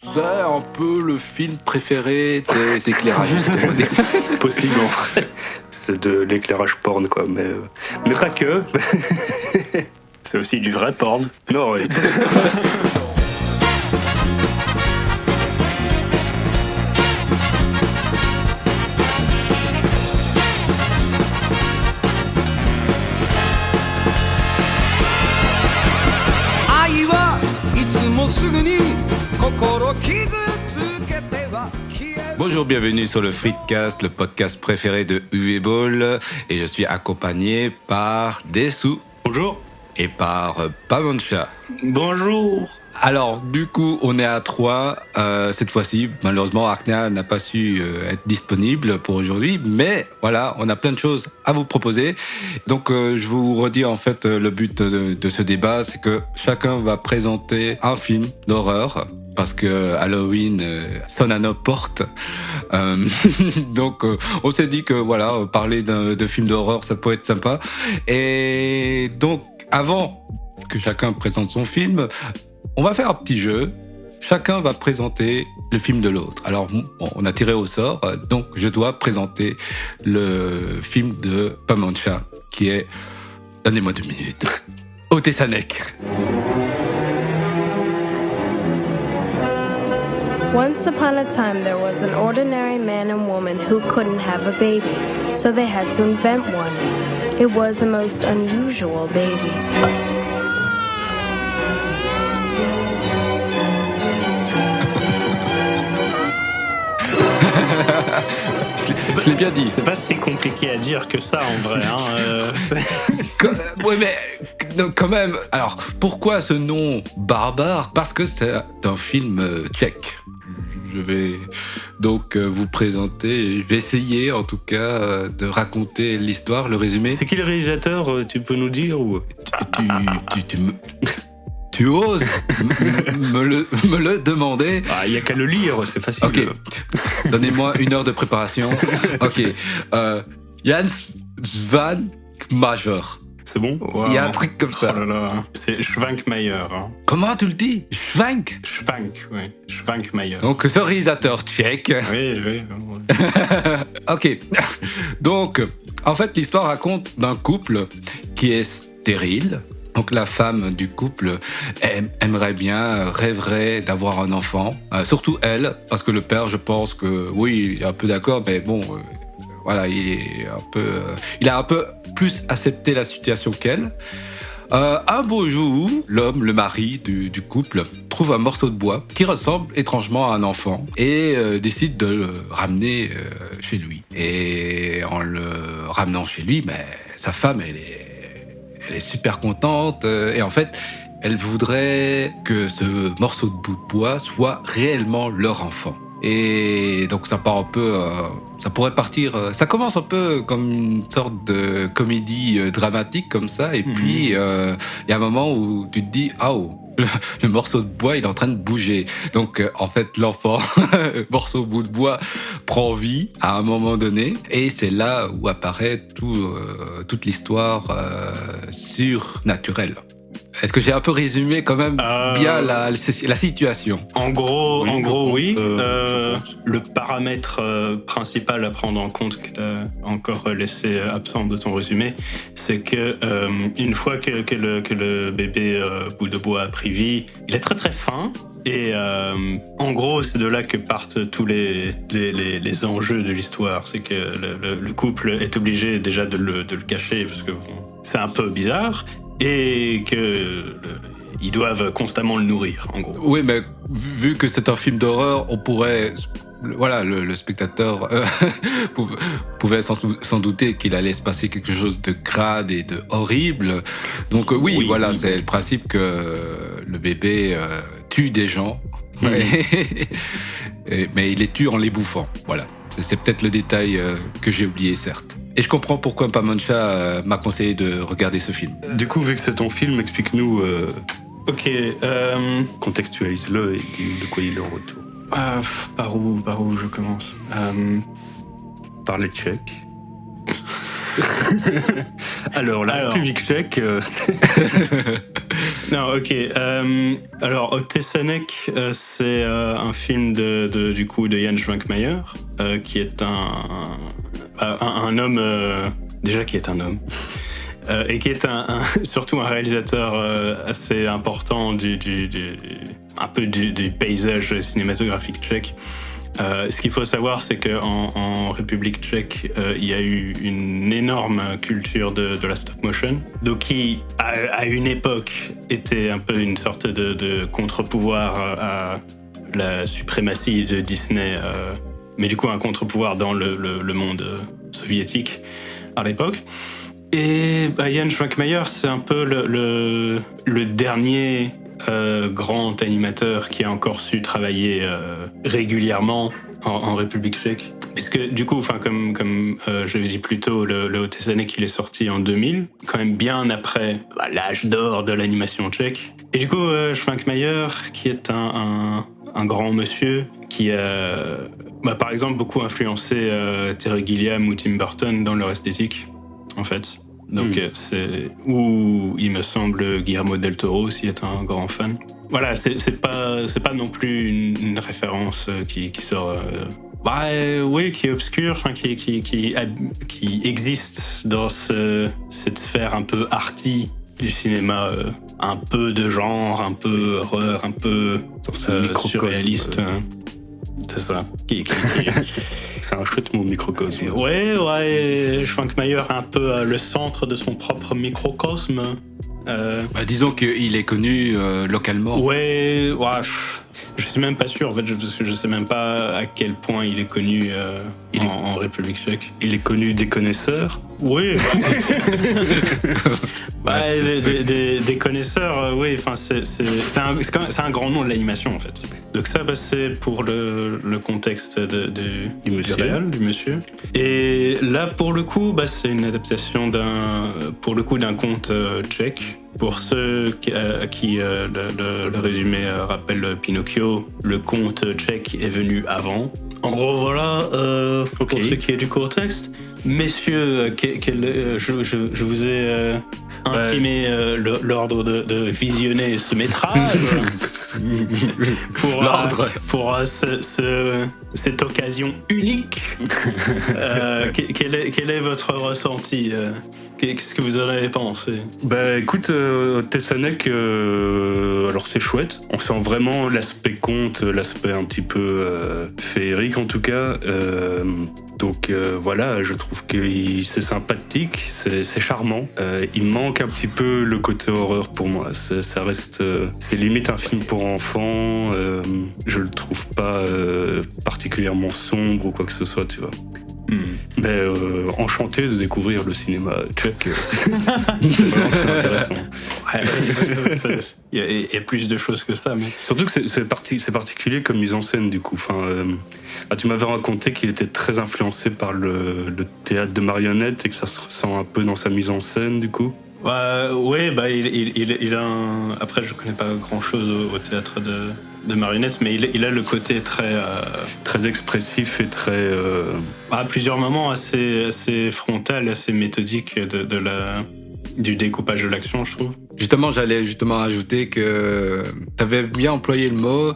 C'est un peu le film préféré des éclairagistes, on va dire. C'est possible en vrai. C'est de l'éclairage porn quoi, mais pas que. C'est aussi du vrai porn. Non, oui. Bonjour, bienvenue sur le Freakcast, le podcast préféré de UV Ball. Et je suis accompagné par Dessou. Bonjour. Et par Pamancha. Bonjour. Alors, du coup, on est à 3 cette fois-ci. Malheureusement, Arkna n'a pas su être disponible pour aujourd'hui. Mais voilà, on a plein de choses à vous proposer. Donc, je vous redis en fait le but de ce débat, c'est que chacun va présenter un film d'horreur. Parce que Halloween sonne à nos portes. Donc, on s'est dit que voilà, parler de films d'horreur, ça peut être sympa. Et donc, avant que chacun présente son film, on va faire un petit jeu. Chacun va présenter le film de l'autre. Alors, bon, on a tiré au sort, donc je dois présenter le film de Pamancha, qui est, donnez-moi 2 minutes, Otesanek. Once upon a time, there was an ordinary man and woman who couldn't have a baby, so they had to invent one. It was a most unusual baby. Je l'ai bien dit. C'est pas si compliqué à dire que ça en vrai. Oui, mais quand même. Alors, pourquoi ce nom barbare ? Parce que c'est un film tchèque. Je vais donc vous présenter, je vais essayer en tout cas de raconter l'histoire, le résumé. C'est qui le réalisateur, tu peux nous dire ou... Tu oses me le demander. Il n'y a qu'à le lire, c'est facile. Ok, donnez-moi 1 heure de préparation. Ok, Jan Svankmajer. C'est bon? Wow. Il y a un truc comme ça. Oh là là. C'est Schwankmajer. Hein. Comment tu le dis? Schwank? Oui. Schwankmajer. Donc, ce réalisateur tchèque. Oui. Ok. Donc, en fait, l'histoire raconte d'un couple qui est stérile. Donc, la femme du couple aimerait bien, rêverait d'avoir un enfant. Surtout elle, parce que le père, je pense que, oui, il est un peu d'accord, mais bon... Voilà, il a un peu plus accepté la situation qu'elle. Un beau jour, l'homme, le mari du couple, trouve un morceau de bois qui ressemble étrangement à un enfant et décide de le ramener chez lui. Et en le ramenant chez lui, sa femme, elle est super contente. Et en fait, elle voudrait que ce morceau de bout de bois soit réellement leur enfant. Et donc ça part un peu, ça pourrait partir, ça commence un peu comme une sorte de comédie dramatique comme ça, et puis il y a un moment où tu te dis le morceau de bois il est en train de bouger, donc en fait l'enfant morceau de bout de bois prend vie à un moment donné, et c'est là où apparaît toute l'histoire surnaturelle. Est-ce que j'ai un peu résumé quand même bien la situation ? En gros, oui. Le paramètre principal à prendre en compte, que tu as encore laissé absent de ton résumé, c'est que une fois que le bébé bout de bois a pris vie, il est très très fin. Et en gros, c'est de là que partent tous les enjeux de l'histoire. C'est que le couple est obligé déjà de le cacher parce que c'est un peu bizarre. Et qu'ils doivent constamment le nourrir, en gros. Oui, mais vu que c'est un film d'horreur, on pourrait... Voilà, le spectateur pouvait s'en douter qu'il allait se passer quelque chose de crade et de horrible. Donc oui, voilà, c'est le principe que le bébé tue des gens, mais il les tue en les bouffant. Voilà, c'est peut-être le détail que j'ai oublié, certes. Et je comprends pourquoi Pamancha m'a conseillé de regarder ce film. Du coup, vu que c'est ton film, explique-nous... Ok, contextualise-le et dis de quoi il est en retour. Par où je commence Par les Tchèques. Alors, la République tchèque... Non, ok. Alors, Otesanek, c'est un film du coup de Jan Schwankmajer, qui est un homme, déjà qui est un homme, et qui est surtout un réalisateur assez important un peu du paysage cinématographique tchèque. Ce qu'il faut savoir, c'est qu'en République tchèque, il y a eu une énorme culture de la stop motion, donc qui, à une époque, était un peu une sorte de contre-pouvoir à la suprématie de Disney, mais du coup un contre-pouvoir dans le monde soviétique à l'époque. Et Jan Schwankmajer, c'est un peu le dernier grand animateur qui a encore su travailler régulièrement en République tchèque. Puisque du coup, comme je l'ai dit plus tôt, le Otesanek il est sorti en 2000, quand même bien après l'âge d'or de l'animation tchèque. Et du coup, Schwankmajer, qui est un grand monsieur, qui a par exemple beaucoup influencé Terry Gilliam ou Tim Burton dans leur esthétique, en fait. Donc c'est où il me semble Guillermo del Toro aussi est un grand fan. Voilà, c'est pas non plus une référence qui sort oui, qui est obscure, enfin qui existe dans cette sphère un peu arty du cinéma, un peu de genre, un peu horreur, un peu surréaliste. C'est ça. C'est un chouette mot, microcosme. Ouais, Schwankmajer est un peu le centre de son propre microcosme. Disons qu'il est connu localement. Ouais, je suis même pas sûr, en fait, parce que je sais même pas à quel point il est connu en République tchèque. Il est connu des connaisseurs. Oui, des connaisseurs, oui, enfin, c'est un grand nom de l'animation, en fait. Donc ça, c'est pour le contexte du monsieur. Et là, pour le coup, c'est une adaptation d'un conte tchèque. Pour ceux à qui le résumé rappelle Pinocchio, le conte tchèque est venu avant. En gros, voilà, pour ce qui est du contexte. Messieurs, je vous ai intimé l'ordre de visionner ce métrage pour cette occasion unique. Quel est votre ressenti Qu'est-ce que vous en avez pensé? Écoute, Otesanek, alors c'est chouette. On sent vraiment l'aspect conte, l'aspect un petit peu féerique en tout cas. Donc voilà, je trouve que c'est sympathique, c'est charmant. Il manque un petit peu le côté horreur pour moi. Ça reste, c'est limite un film pour enfants. Je le trouve pas particulièrement sombre ou quoi que ce soit, tu vois. Mais enchanté de découvrir le cinéma tchèque. C'est vraiment très intéressant. Il y a plus de choses que ça, mais surtout que c'est particulier comme mise en scène du coup. Enfin, tu m'avais raconté qu'il était très influencé par le théâtre de marionnettes et que ça se ressent un peu dans sa mise en scène du coup. Oui, il a après je connais pas grand chose au théâtre de marionnettes, mais il a le côté très expressif et très à plusieurs moments assez frontal, assez méthodique du découpage de l'action, je trouve. Justement, j'allais ajouter que tu avais bien employé le mot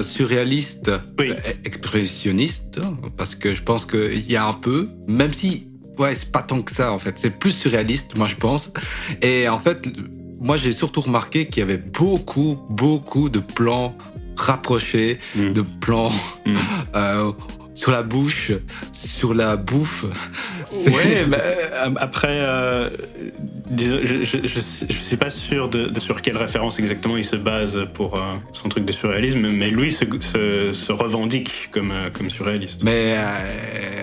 surréaliste, oui. Expressionniste, parce que je pense qu'il y a un peu, même si c'est pas tant que ça en fait, c'est plus surréaliste, moi je pense. Et en fait, moi j'ai surtout remarqué qu'il y avait beaucoup de plans rapprochés, de plans sur la bouche, sur la bouffe. Ouais, après, je suis pas sûr de sur quelle référence exactement il se base pour son truc de surréalisme, mais lui se revendique comme surréaliste. Mais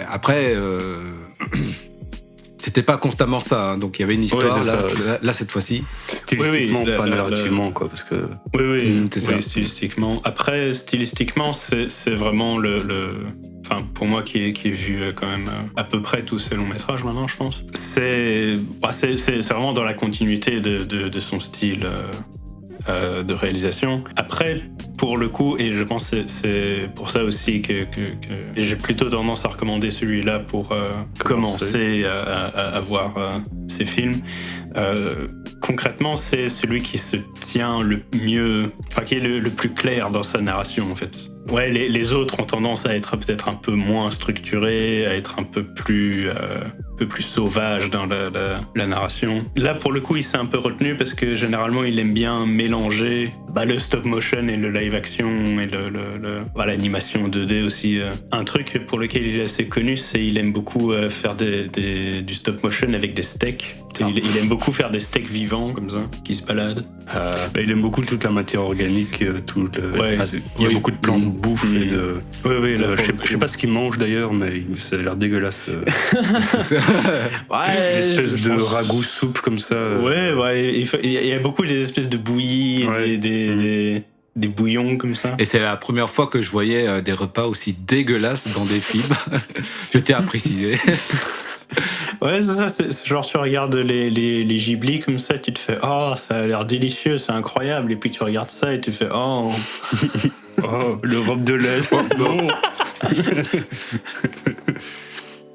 après, c'était pas constamment ça, hein, donc il y avait une histoire là cette fois-ci. Stylistiquement, pas narrativement, quoi, parce que. Oui, stylistiquement. Après, stylistiquement, c'est vraiment enfin, pour moi qui ai vu quand même à peu près tous ces longs métrages maintenant, je pense. C'est vraiment dans la continuité de son style de réalisation. Après, pour le coup, et je pense que c'est pour ça aussi que j'ai plutôt tendance à recommander celui-là pour commencer à voir ces films. concrètement, c'est celui qui se tient le mieux, enfin qui est le plus clair dans sa narration en fait. Ouais, les autres ont tendance à être peut-être un peu moins structurés, à être un peu plus sauvages dans la narration. Là, pour le coup, il s'est un peu retenu parce que généralement, il aime bien mélanger le stop motion et le live action et l'animation 2D aussi. Un truc pour lequel il est assez connu, c'est qu'il aime beaucoup faire du stop motion avec des steaks. Il aime beaucoup faire des steaks vivants comme ça, qui se baladent. Il aime beaucoup toute la matière organique, il y a beaucoup de plans de bouffe et de. Oui, je sais pas ce qu'il mange d'ailleurs, mais ça a l'air dégueulasse. Ouais, une espèce de ragoût soupe comme ça. Ouais, il y a beaucoup des espèces de bouillies, des bouillons comme ça. Et c'est la première fois que je voyais des repas aussi dégueulasses dans des films. Je tiens à préciser. Ouais, c'est ça, c'est genre tu regardes les Ghibli comme ça, tu te fais « Oh, ça a l'air délicieux, c'est incroyable », et puis tu regardes ça et tu fais « Oh, l'Europe de l'Est, non !»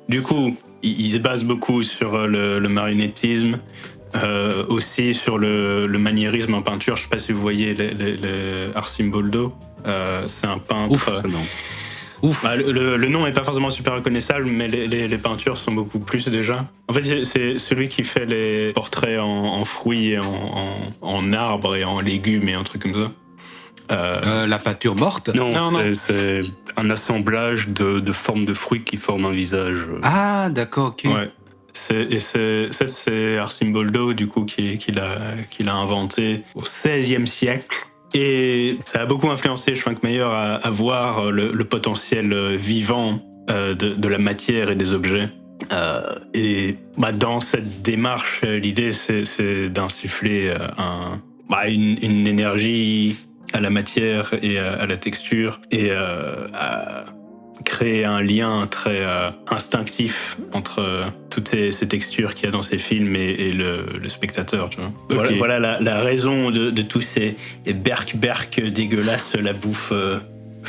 Du coup, il se base beaucoup sur le marionnettisme, aussi sur le maniérisme en peinture. Je sais pas si vous voyez le Arcimboldo, c'est un peintre... Ouf, ça non. Le nom est pas forcément super reconnaissable, mais les peintures sont beaucoup plus déjà. En fait, c'est celui qui fait les portraits en fruits, et en arbres et en légumes et un truc comme ça. La peinture morte? Non. C'est un assemblage de formes de fruits qui forment un visage. Ah, d'accord, ok. Ouais. C'est Arcimboldo, du coup, qui l'a inventé au XVIe siècle. Et ça a beaucoup influencé Schwenkmeyer à voir le potentiel vivant de la matière et des objets. Et dans cette démarche, l'idée, c'est d'insuffler une énergie à la matière et à la texture et à créer un lien très instinctif entre toutes ces textures qu'il y a dans ces films et le spectateur, tu vois. Okay. Voilà la raison de tous ces berk dégueulasses, la bouffe.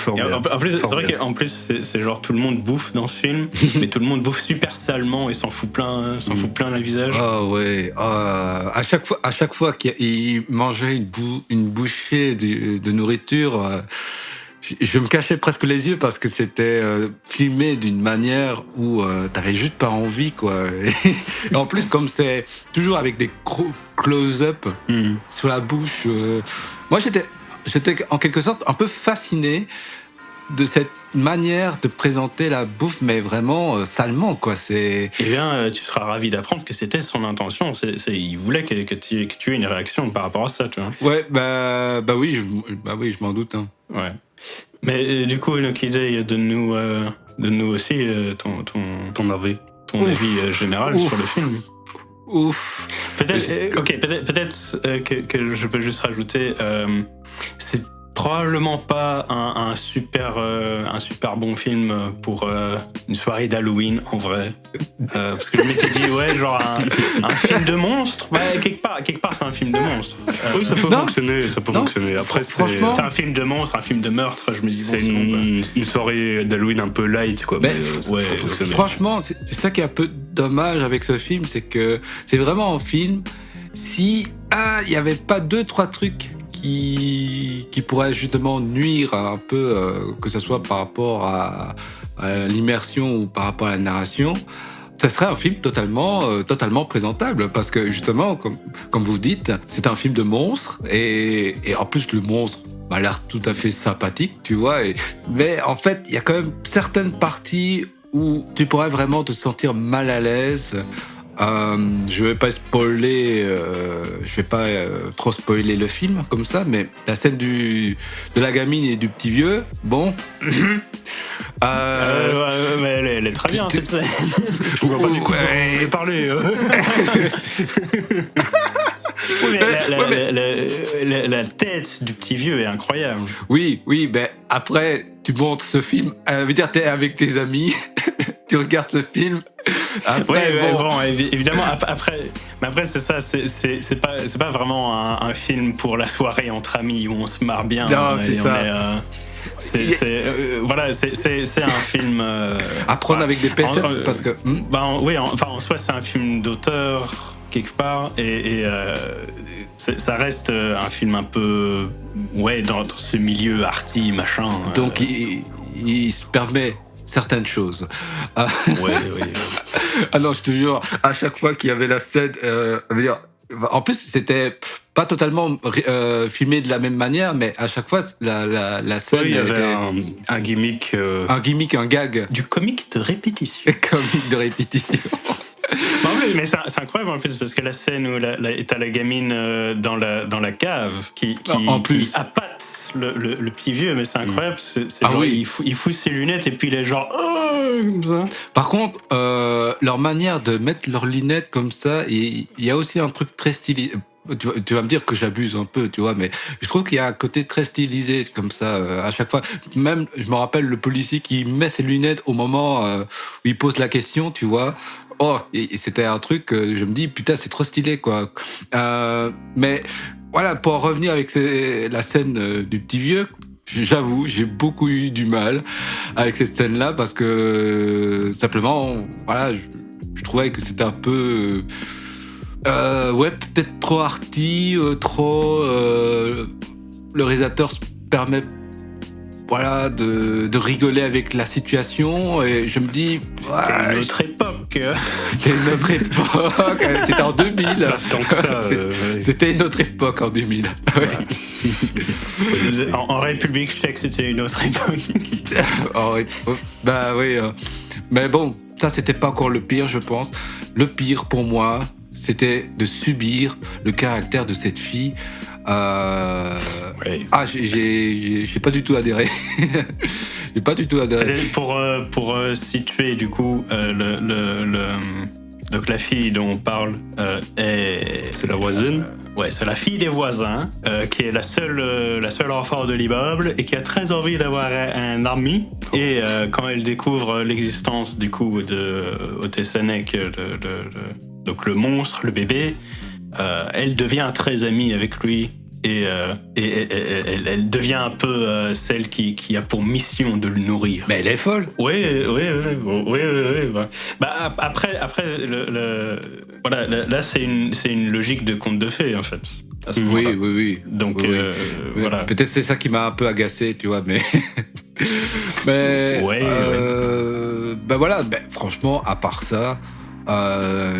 En plus, c'est vrai qu'en plus, c'est genre tout le monde bouffe dans ce film, mais tout le monde bouffe super salement et s'en fout plein le visage. Ah ouais. À chaque fois qu'il mangeait une bouchée de nourriture, je me cachais presque les yeux parce que c'était filmé d'une manière où t'avais juste pas envie, quoi. Et en plus, comme c'est toujours avec des close-up sur la bouche, moi j'étais en quelque sorte un peu fasciné de cette manière de présenter la bouffe, mais vraiment salement, quoi. Eh bien, tu seras ravi d'apprendre que c'était son intention. Il voulait que tu aies une réaction par rapport à ça, tu vois. Ouais, bah oui, je m'en doute. Hein. Ouais. Mais du coup, Enoki Day, donne-nous aussi ton avis général sur le film. Ouf. Peut-être que je peux juste rajouter, c'est probablement pas un super bon film pour une soirée d'Halloween en vrai, parce que je m'étais dit genre un film de monstre, quelque part c'est un film de monstre. Oui, ça peut fonctionner. Après, franchement, c'est un film de monstre, un film de meurtre. Je me dis c'est une soirée d'Halloween un peu light, quoi. Mais ça peut fonctionner. Franchement, c'est ça qui est un peu dommage avec ce film, c'est que c'est vraiment un film. Si il y avait pas 2-3 trucs qui pourrait justement nuire un peu, que ce soit par rapport à l'immersion ou par rapport à la narration, ça serait un film totalement présentable, parce que justement, comme vous dites, c'est un film de monstre, et en plus le monstre a l'air tout à fait sympathique, tu vois, mais en fait, il y a quand même certaines parties où tu pourrais vraiment te sentir mal à l'aise. Je vais pas trop spoiler le film comme ça, mais la scène de la gamine et du petit vieux, bon. Mais elle est très bien cette scène. Je vois pas du coup de parler. La tête du petit vieux est incroyable. Oui, ben après tu montres ce film, veut dire t'es avec tes amis, tu regardes ce film. Après, évidemment. Après c'est ça, c'est pas vraiment un film pour la soirée entre amis où on se marre bien. Non, c'est ça. C'est un film à prendre avec des pincettes, parce que en soi c'est un film d'auteur quelque part, et ça reste un film un peu dans ce milieu arty machin. Donc il se permet certaines choses. Oui. Ah non, je te jure, à chaque fois qu'il y avait la scène, en plus c'était pas totalement filmé de la même manière, mais à chaque fois la scène il y avait était un gimmick, un gimmick, un gag, du comique de répétition. comique de répétition. Non, mais c'est incroyable en plus, parce que la scène où t'as la gamine dans la cave qui appâte le petit vieux, mais c'est incroyable. C'est genre, oui. il fout ses lunettes et puis il est genre comme ça. Par contre, leur manière de mettre leurs lunettes comme ça, il y a aussi un truc très stylisé. Tu vas me dire que j'abuse un peu, tu vois, mais je trouve qu'il y a un côté très stylisé comme ça à chaque fois. Même, je me rappelle le policier qui met ses lunettes au moment où il pose la question, tu vois. Oh, et c'était un truc que je me dis, putain, c'est trop stylé, quoi. Mais voilà, pour en revenir avec la scène du petit vieux, j'avoue, j'ai beaucoup eu du mal avec cette scène-là parce que simplement, voilà, je trouvais que c'était un peu, peut-être trop arty, trop. Le réalisateur se permet, voilà, de rigoler avec la situation, et je me dis, c'était une autre époque. C'était une autre époque. C'était en 2000. Tant que ça, c'était une autre époque en 2000. En République tchèque, c'était une autre époque. Bah oui. Mais bon, ça, c'était pas encore le pire, je pense. Le pire, pour moi, c'était de subir le caractère de cette fille. J'ai pas du tout adhéré. J'ai pas du tout adhéré. Pour situer, du coup, donc la fille dont on parle c'est la voisine. C'est la fille des voisins, qui est la seule enfant de l'immeuble et qui a très envie d'avoir un ami. Et quand elle découvre l'existence, du coup, de Otesanek, donc le monstre, le bébé, elle devient très amie avec lui. Et elle devient un peu celle qui a pour mission de le nourrir. Mais elle est folle. Oui. Bah, après, voilà, là c'est une logique de conte de fées en fait. Oui. Donc oui. voilà. Peut-être c'est ça qui m'a un peu agacé, tu vois, mais bah voilà, franchement, à part ça,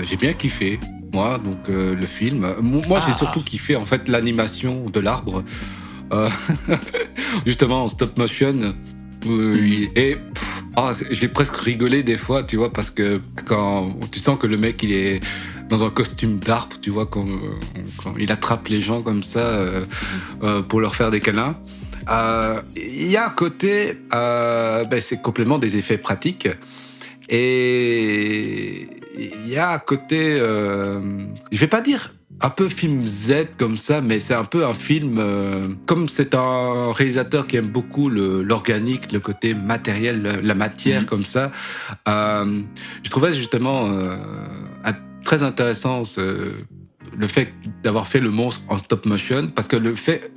j'ai bien kiffé. Moi, donc le film. Moi, j'ai surtout kiffé en fait l'animation de l'arbre, justement en stop motion. Et j'ai presque rigolé des fois, tu vois, parce que quand tu sens que le mec il est dans un costume d'arbre, tu vois, quand il attrape les gens comme ça pour leur faire des câlins. Il y a à côté, c'est complètement des effets pratiques. Et il y a à côté, je vais pas dire un peu film Z comme ça, mais c'est un peu un film, comme c'est un réalisateur qui aime beaucoup l'organique, le côté matériel, la matière comme ça. Je trouvais justement très intéressant le fait d'avoir fait le monstre en stop motion, parce que le fait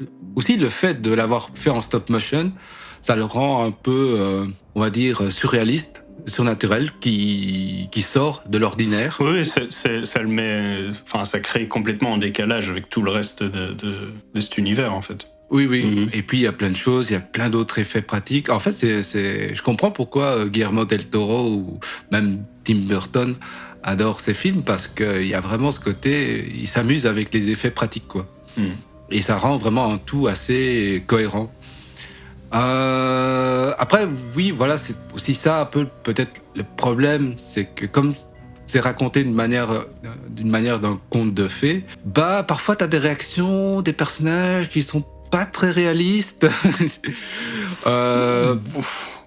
de l'avoir fait en stop motion, ça le rend un peu, on va dire, surréaliste, surnaturel, qui sort de l'ordinaire. Oui, ça le met, enfin, ça crée complètement en décalage avec tout le reste de cet univers, en fait. Oui. Et puis il y a plein de choses, il y a plein d'autres effets pratiques. En fait, je comprends pourquoi Guillermo del Toro ou même Tim Burton adorent ces films, parce qu'il y a vraiment ce côté, il s'amuse avec les effets pratiques, quoi. Et ça rend vraiment un tout assez cohérent. Après, oui, voilà, c'est aussi ça un peu peut-être le problème, c'est que comme c'est raconté d'une manière d'un conte de fées, parfois t'as des réactions des personnages qui sont pas très réalistes.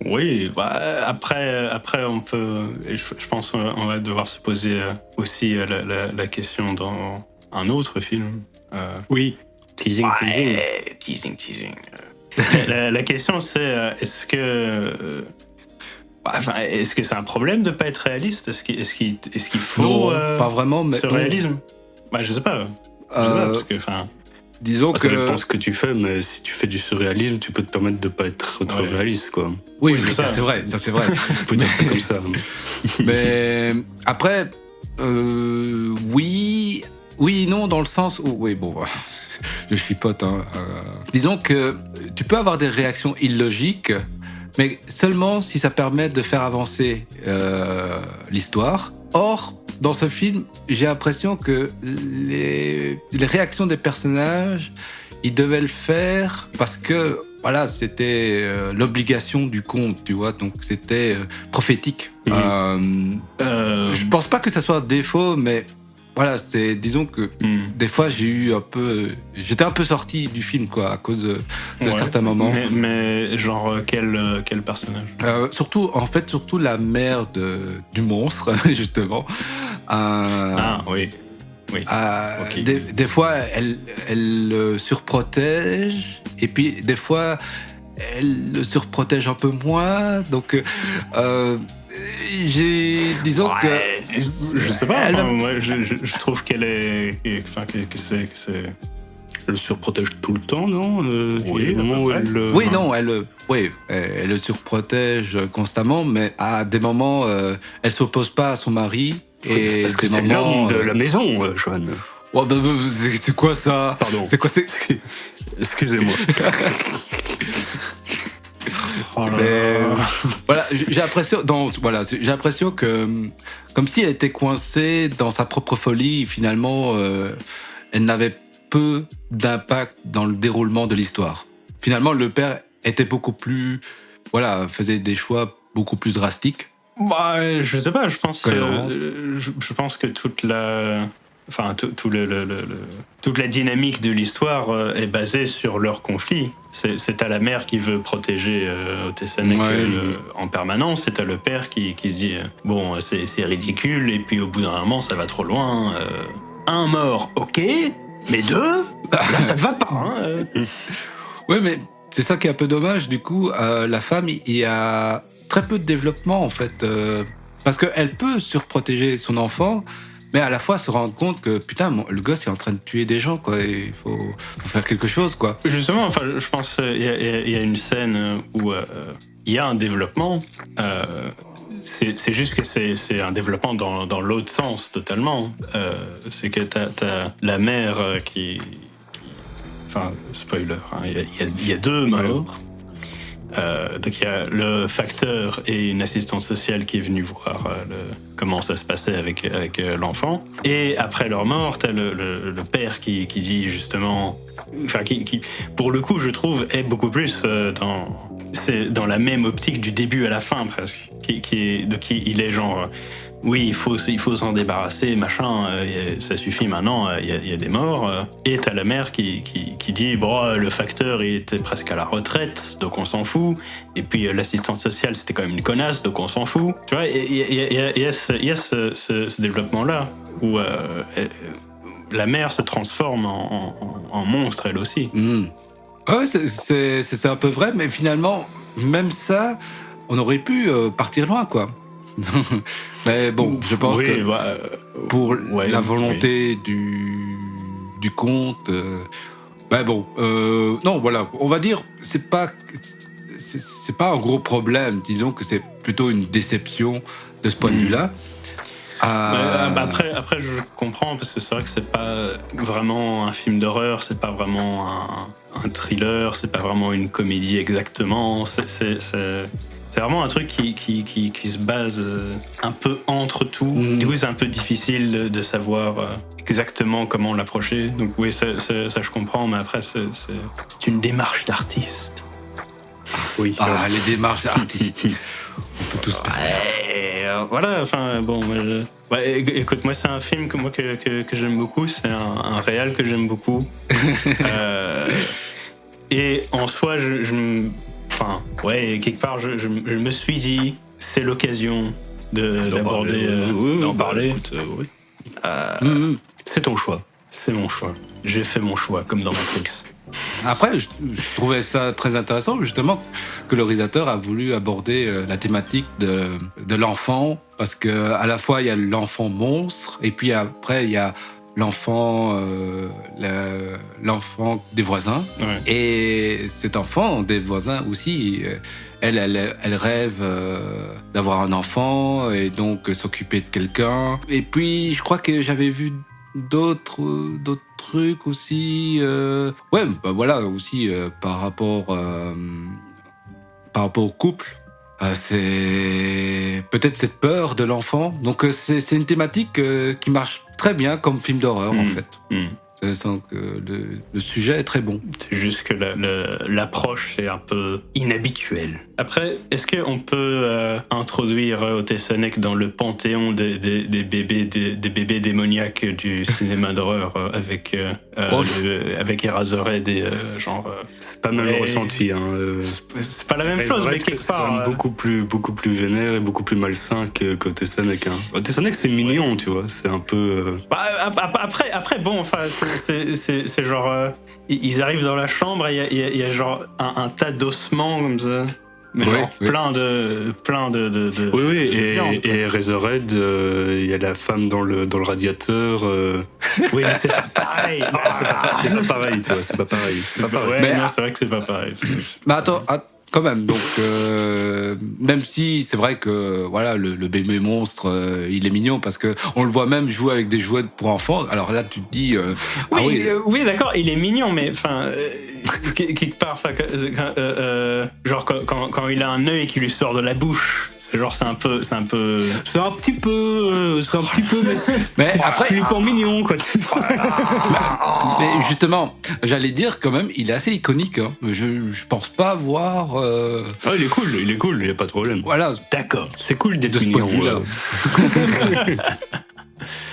Oui, après on peut, je pense on va devoir se poser aussi la question dans un autre film. Oui, teasing. La question c'est est-ce que c'est un problème de pas être réaliste? Est-ce qu'il faut non, pas vraiment, mais ce réalisme? Je sais pas. Parce que disons que ça dépend ce que tu fais, mais si tu fais du surréalisme, tu peux te permettre de pas être trop réaliste, quoi. Oui, mais ça c'est vrai. On peut dire ça comme ça. Mais après, Oui, non, dans le sens où, oui, bon, je chipote. Hein, disons que tu peux avoir des réactions illogiques, mais seulement si ça permet de faire avancer l'histoire. Or, dans ce film, j'ai l'impression que les réactions des personnages, ils devaient le faire parce que voilà, c'était l'obligation du conte, tu vois, donc c'était prophétique. Je pense pas que ça soit un défaut, mais voilà, c'est, disons que des fois j'étais un peu sorti du film, quoi, à cause de certains moments. Mais genre quel personnage? Surtout la mère du monstre, justement. Oui. Okay. Des fois, elle le surprotège, et puis des fois, elle le surprotège un peu moins. Donc, disons que je sais pas. Moi, je trouve qu'elle est, enfin, que c'est. Elle le surprotège tout le temps, non? Oui, elle le surprotège constamment, mais à des moments, elle s'oppose pas à son mari. Et parce que c'est l'homme de la maison, Johan. Oh, c'est quoi ça? Pardon. C'est quoi? Excusez-moi. Mais, voilà, j'ai l'impression que comme si elle était coincée dans sa propre folie. Finalement, elle n'avait peu d'impact dans le déroulement de l'histoire. Finalement, le père était beaucoup plus, faisait des choix beaucoup plus drastiques. Je sais pas, je pense que toute la dynamique de l'histoire est basée sur leur conflit. C'est à la mère qui veut protéger Otesanek en permanence, c'est à le père qui se dit bon, c'est ridicule, et puis au bout d'un moment ça va trop loin. Un mort, ok, mais deux, là ça ne va pas. Hein. Ouais, mais c'est ça qui est un peu dommage. Du coup, la femme, il y a très peu de développement, en fait, parce qu'elle peut surprotéger son enfant, mais à la fois se rendre compte que putain, le gosse est en train de tuer des gens, quoi. Il faut faire quelque chose, quoi. Justement, enfin, je pense qu'il y a une scène où il y a un développement. C'est juste que c'est un développement dans l'autre sens totalement. C'est que t'as la mère qui enfin, spoiler, hein, il y a deux morts. Donc il y a le facteur et une assistante sociale qui est venue voir comment ça se passait avec l'enfant. Et après leur mort, t'as le père qui dit justement, enfin qui pour le coup je trouve est beaucoup plus dans la même optique du début à la fin presque. Il est genre oui, il faut s'en débarrasser, machin, ça suffit maintenant, il y a des morts. Et t'as la mère qui dit, bon, le facteur, il était presque à la retraite, donc on s'en fout. Et puis l'assistante sociale, c'était quand même une connasse, donc on s'en fout. Tu vois, il y a ce développement-là, où la mère se transforme en monstre, elle aussi. Ouais, c'est un peu vrai, mais finalement, même ça, on aurait pu partir loin, quoi. Mais bon, je pense que pour la volonté du conte, non, voilà, on va dire, c'est pas un gros problème. Disons que c'est plutôt une déception de ce point de vue-là. Après, je comprends parce que c'est vrai que c'est pas vraiment un film d'horreur, c'est pas vraiment un thriller, c'est pas vraiment une comédie exactement. C'est vraiment un truc qui se base un peu entre tout. Du coup, c'est un peu difficile de savoir exactement comment l'approcher. Donc oui, ça je comprends, mais après, c'est une démarche d'artiste. Oui. Les démarches d'artiste. On peut tous parler. Voilà, enfin, bon... écoute, moi, c'est un film que j'aime beaucoup. C'est un réal que j'aime beaucoup. Et en soi, quelque part, je me suis dit, c'est l'occasion d'aborder, d'en parler. Écoute, oui. C'est ton choix. C'est mon choix. J'ai fait mon choix, comme dans Matrix. Après, je trouvais ça très intéressant, justement, que le réalisateur a voulu aborder la thématique de l'enfant, parce que à la fois, il y a l'enfant monstre, et puis après, il y a l'enfant des voisins. Ouais. Et cet enfant des voisins aussi, elle rêve d'avoir un enfant et donc s'occuper de quelqu'un. Et puis, je crois que j'avais vu d'autres trucs aussi. Ouais, bah voilà, aussi par rapport au couple. C'est peut-être cette peur de l'enfant. Donc c'est une thématique qui marche très bien comme film d'horreur en fait. Donc le sujet est très bon. C'est juste que l'approche est un peu inhabituelle. Après, est-ce qu'on peut introduire Otesanek dans le panthéon des bébés démoniaques du cinéma d'horreur avec Eraserhead et genre... C'est pas même ressenti. Hein, c'est pas la même chose, mais quelque part... C'est quand même beaucoup plus vénère et beaucoup plus malsain qu'Otesanek. Hein. Otesanek, c'est mignon, tu vois. C'est un peu... Après, bon, enfin... C'est genre... ils arrivent dans la chambre et il y a genre un tas d'ossements comme ça. Mais ouais, genre plein de Oui, viande, et Razorhead, il y a la femme dans le radiateur. Oui, mais c'est pas pareil. C'est pas pareil, tu vois, c'est pas pareil. Ouais, mais non, c'est vrai que c'est pas pareil. Mais attends, quand même. Donc, même si c'est vrai que voilà, le bébé monstre, il est mignon parce que on le voit même jouer avec des jouets pour enfants. Alors là, tu te dis, oui, d'accord, il est mignon, mais enfin, quelque part, genre quand il a un œil qui lui sort de la bouche. Genre c'est un petit peu mais après flippant mignon quoi. Mais justement, j'allais dire quand même, il est assez iconique. Hein. Je pense pas voir. Ah, il est cool, il y a pas de problème. Voilà, d'accord. C'est cool d'être de ce point de mignon. vue-là.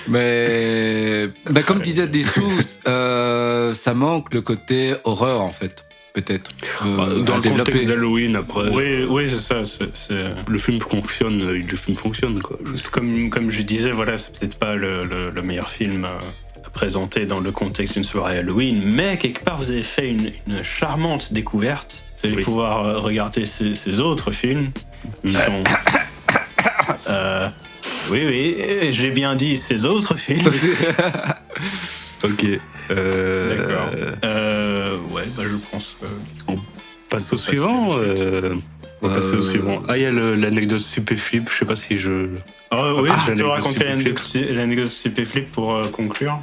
Mais comme disait Dessous, ça manque le côté horreur en fait. Peut-être. Dans le contexte d'Halloween, après. Oui, c'est ça. Le film fonctionne, quoi. Comme je disais, voilà, c'est peut-être pas le meilleur film à présenter dans le contexte d'une soirée Halloween, mais quelque part, vous avez fait une charmante découverte. Vous allez pouvoir regarder ces autres films qui sont... oui, j'ai bien dit ces autres films. Ok. D'accord. Je pense. On passe au suivant. On va passer au suivant. Ah, il y a l'anecdote Stupéflip. Je sais pas si je. Oui, tu peux raconter l'anecdote Stupéflip pour conclure.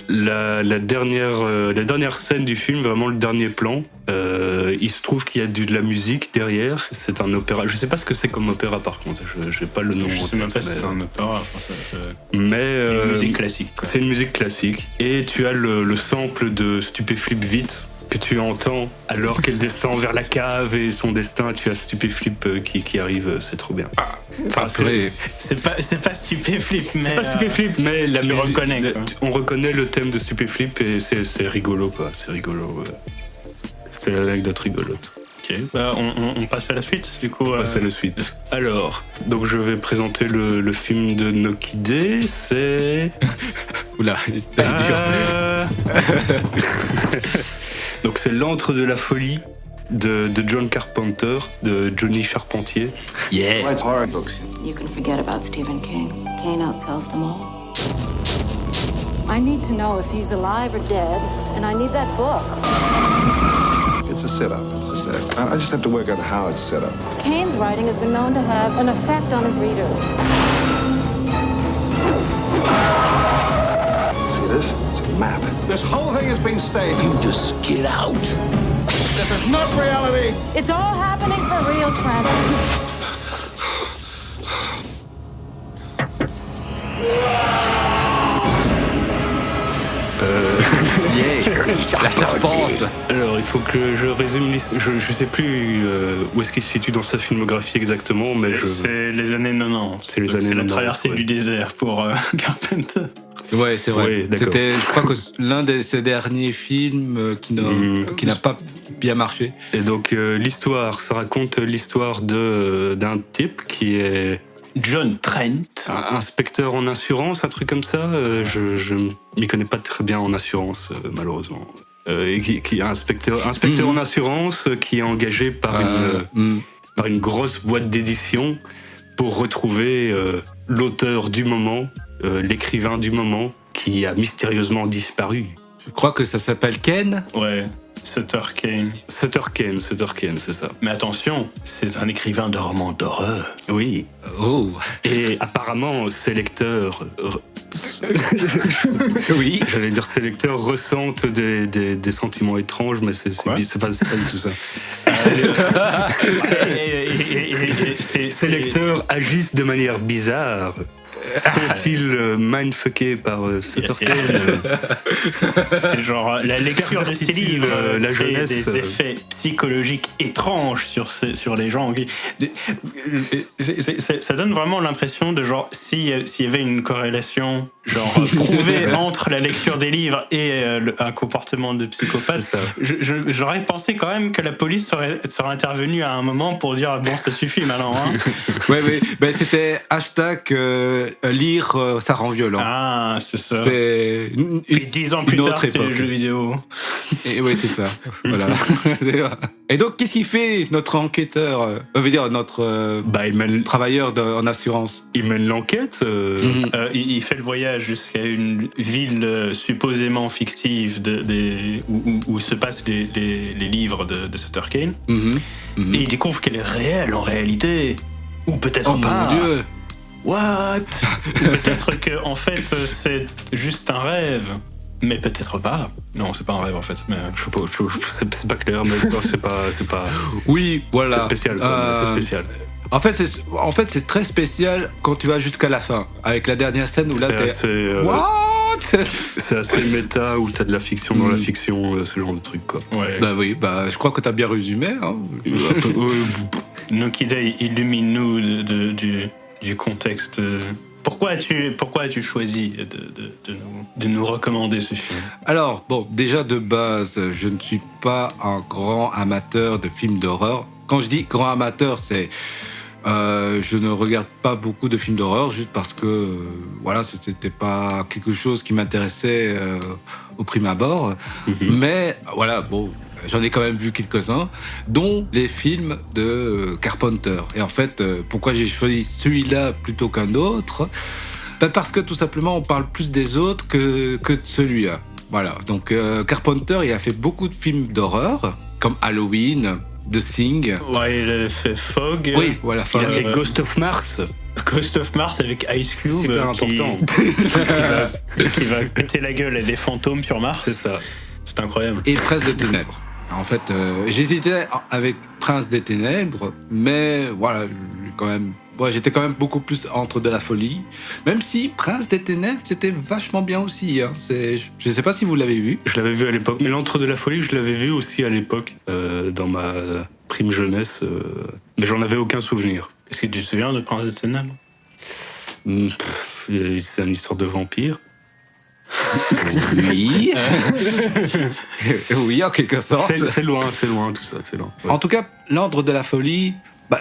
La dernière scène du film, vraiment le dernier plan, il se trouve qu'il y a de la musique derrière. C'est un opéra. Je sais pas ce que c'est comme opéra par contre. Je n'ai pas le nom. Je sais même pas si c'est un opéra. Mais c'est une musique classique. Quoi. C'est une musique classique. Et tu as le sample de Stupéflip vite que tu entends alors qu'elle descend vers la cave et son destin. Tu as Stupéflip qui arrive. C'est trop bien. C'est pas Stupéflip, mais c'est pas Stupéflip, mais la musique. On reconnaît le thème de Stupéflip et c'est rigolo quoi. C'est rigolo. C'était l'anecdote rigolote. Ok, on passe à la suite du coup. On passe à la suite. Alors, donc je vais présenter le film de Nokide, c'est... Oula, t'as dur. Donc c'est L'Antre de la Folie de John Carpenter, de Johnny Charpentier. Yeah. Writes horror books. You can forget about Stephen King. Kane outsells them all. I need to know if he's alive or dead, and I need that book. It's a setup. I just have to work out how it's set up. Kane's writing has been known to have an effect on his readers. See this? It's a map. This whole thing has been staged. You just get out. This is not reality. It's all happening for real, Trent. La serpente. Alors, il faut que je résume l'histoire. Je sais plus où est-ce qu'il se situe dans sa filmographie exactement, mais c'est les années 90. C'est la traversée du désert pour Carpenter. Ouais, c'est vrai. Oui, c'était, je crois que l'un de ses derniers films qui n'a pas bien marché. Et donc ça raconte l'histoire d'un type qui est John Trent, un inspecteur en assurance, un truc comme ça. Je m'y connais pas très bien en assurance, malheureusement. Qui est inspecteur en assurance, qui est engagé par une grosse boîte d'édition pour retrouver l'auteur du moment, l'écrivain du moment qui a mystérieusement disparu. Je crois que ça s'appelle Ken. Ouais, Sutter Kane. Sutter Kane, c'est ça. Mais attention, c'est un écrivain de romans d'horreur. Oui. Oh. Et apparemment, ses lecteurs... Oui. J'allais dire ses lecteurs ressentent des sentiments étranges, mais c'est pas du tout ça. Ces lecteurs agissent de manière bizarre. Sont-ils mindfuckés par Sutter Kane? C'est genre la lecture de ces livres, la jeunesse, des effets psychologiques étranges sur les gens. Ça donne vraiment l'impression de genre s'il y avait une corrélation genre prouvée entre la lecture des livres et un comportement de psychopathe. J'aurais pensé quand même que la police serait intervenue à un moment pour dire bon ça suffit maintenant. Hein. Oui. Ben, c'était hashtag lire ça rend violent. Ah c'est ça. C'est Puis 10 ans plus tard c'est le jeu vidéo. Et oui c'est ça. Voilà. Et donc qu'est-ce qu'il fait notre enquêteur notre travailleur en assurance? Il mène l'enquête. Il fait le voyage jusqu'à une ville supposément fictive où se passent les livres de Sutter Kane. Et il découvre qu'elle est réelle en réalité. Ou peut-être pas. Mon Dieu. What? Peut-être que en fait c'est juste un rêve. Mais peut-être pas. Non, c'est pas un rêve en fait. Mais je sais pas, c'est pas clair, mais c'est pas. Oui, voilà. C'est spécial. C'est spécial. En fait, c'est très spécial quand tu vas jusqu'à la fin, avec la dernière scène où là t'es. What? C'est assez méta où t'as de la fiction dans la fiction, ce genre de truc quoi. Ouais. Bah oui, je crois que t'as bien résumé. Hein. Nokida, illumine-nous du contexte. Pourquoi as-tu choisi de nous recommander ce film? Alors, bon, déjà de base, je ne suis pas un grand amateur de films d'horreur. Quand je dis grand amateur, c'est... je ne regarde pas beaucoup de films d'horreur, juste parce que, voilà, c'était pas quelque chose qui m'intéressait au prime abord. Mais, voilà, bon... J'en ai quand même vu quelques-uns, dont les films de Carpenter. Et en fait, pourquoi j'ai choisi celui-là plutôt qu'un autre? Parce que tout simplement, on parle plus des autres que de celui-là. Voilà. Donc Carpenter, il a fait beaucoup de films d'horreur, comme Halloween, The Thing. Ouais, il a fait Fog. Oui, voilà. Il a fait Ghost of Mars. Ghost of Mars avec Ice Cube. Super important. qui va péter la gueule à des fantômes sur Mars. C'est ça. C'est incroyable. Et Prince des Ténèbres. En fait, j'hésitais avec Prince des Ténèbres, mais voilà, j'étais quand même beaucoup plus entre de la folie. Même si Prince des Ténèbres, c'était vachement bien aussi. Hein. Je ne sais pas si vous l'avez vu. Je l'avais vu à l'époque, mais l'entre de la folie, je l'avais vu aussi à l'époque, dans ma prime jeunesse, mais j'en avais aucun souvenir. Est-ce que tu te souviens de Prince des Ténèbres? C'est une histoire de vampire. Oui. Oui, en quelque sorte. C'est loin tout ça, c'est loin. Ouais. En tout cas, l'ordre de la folie,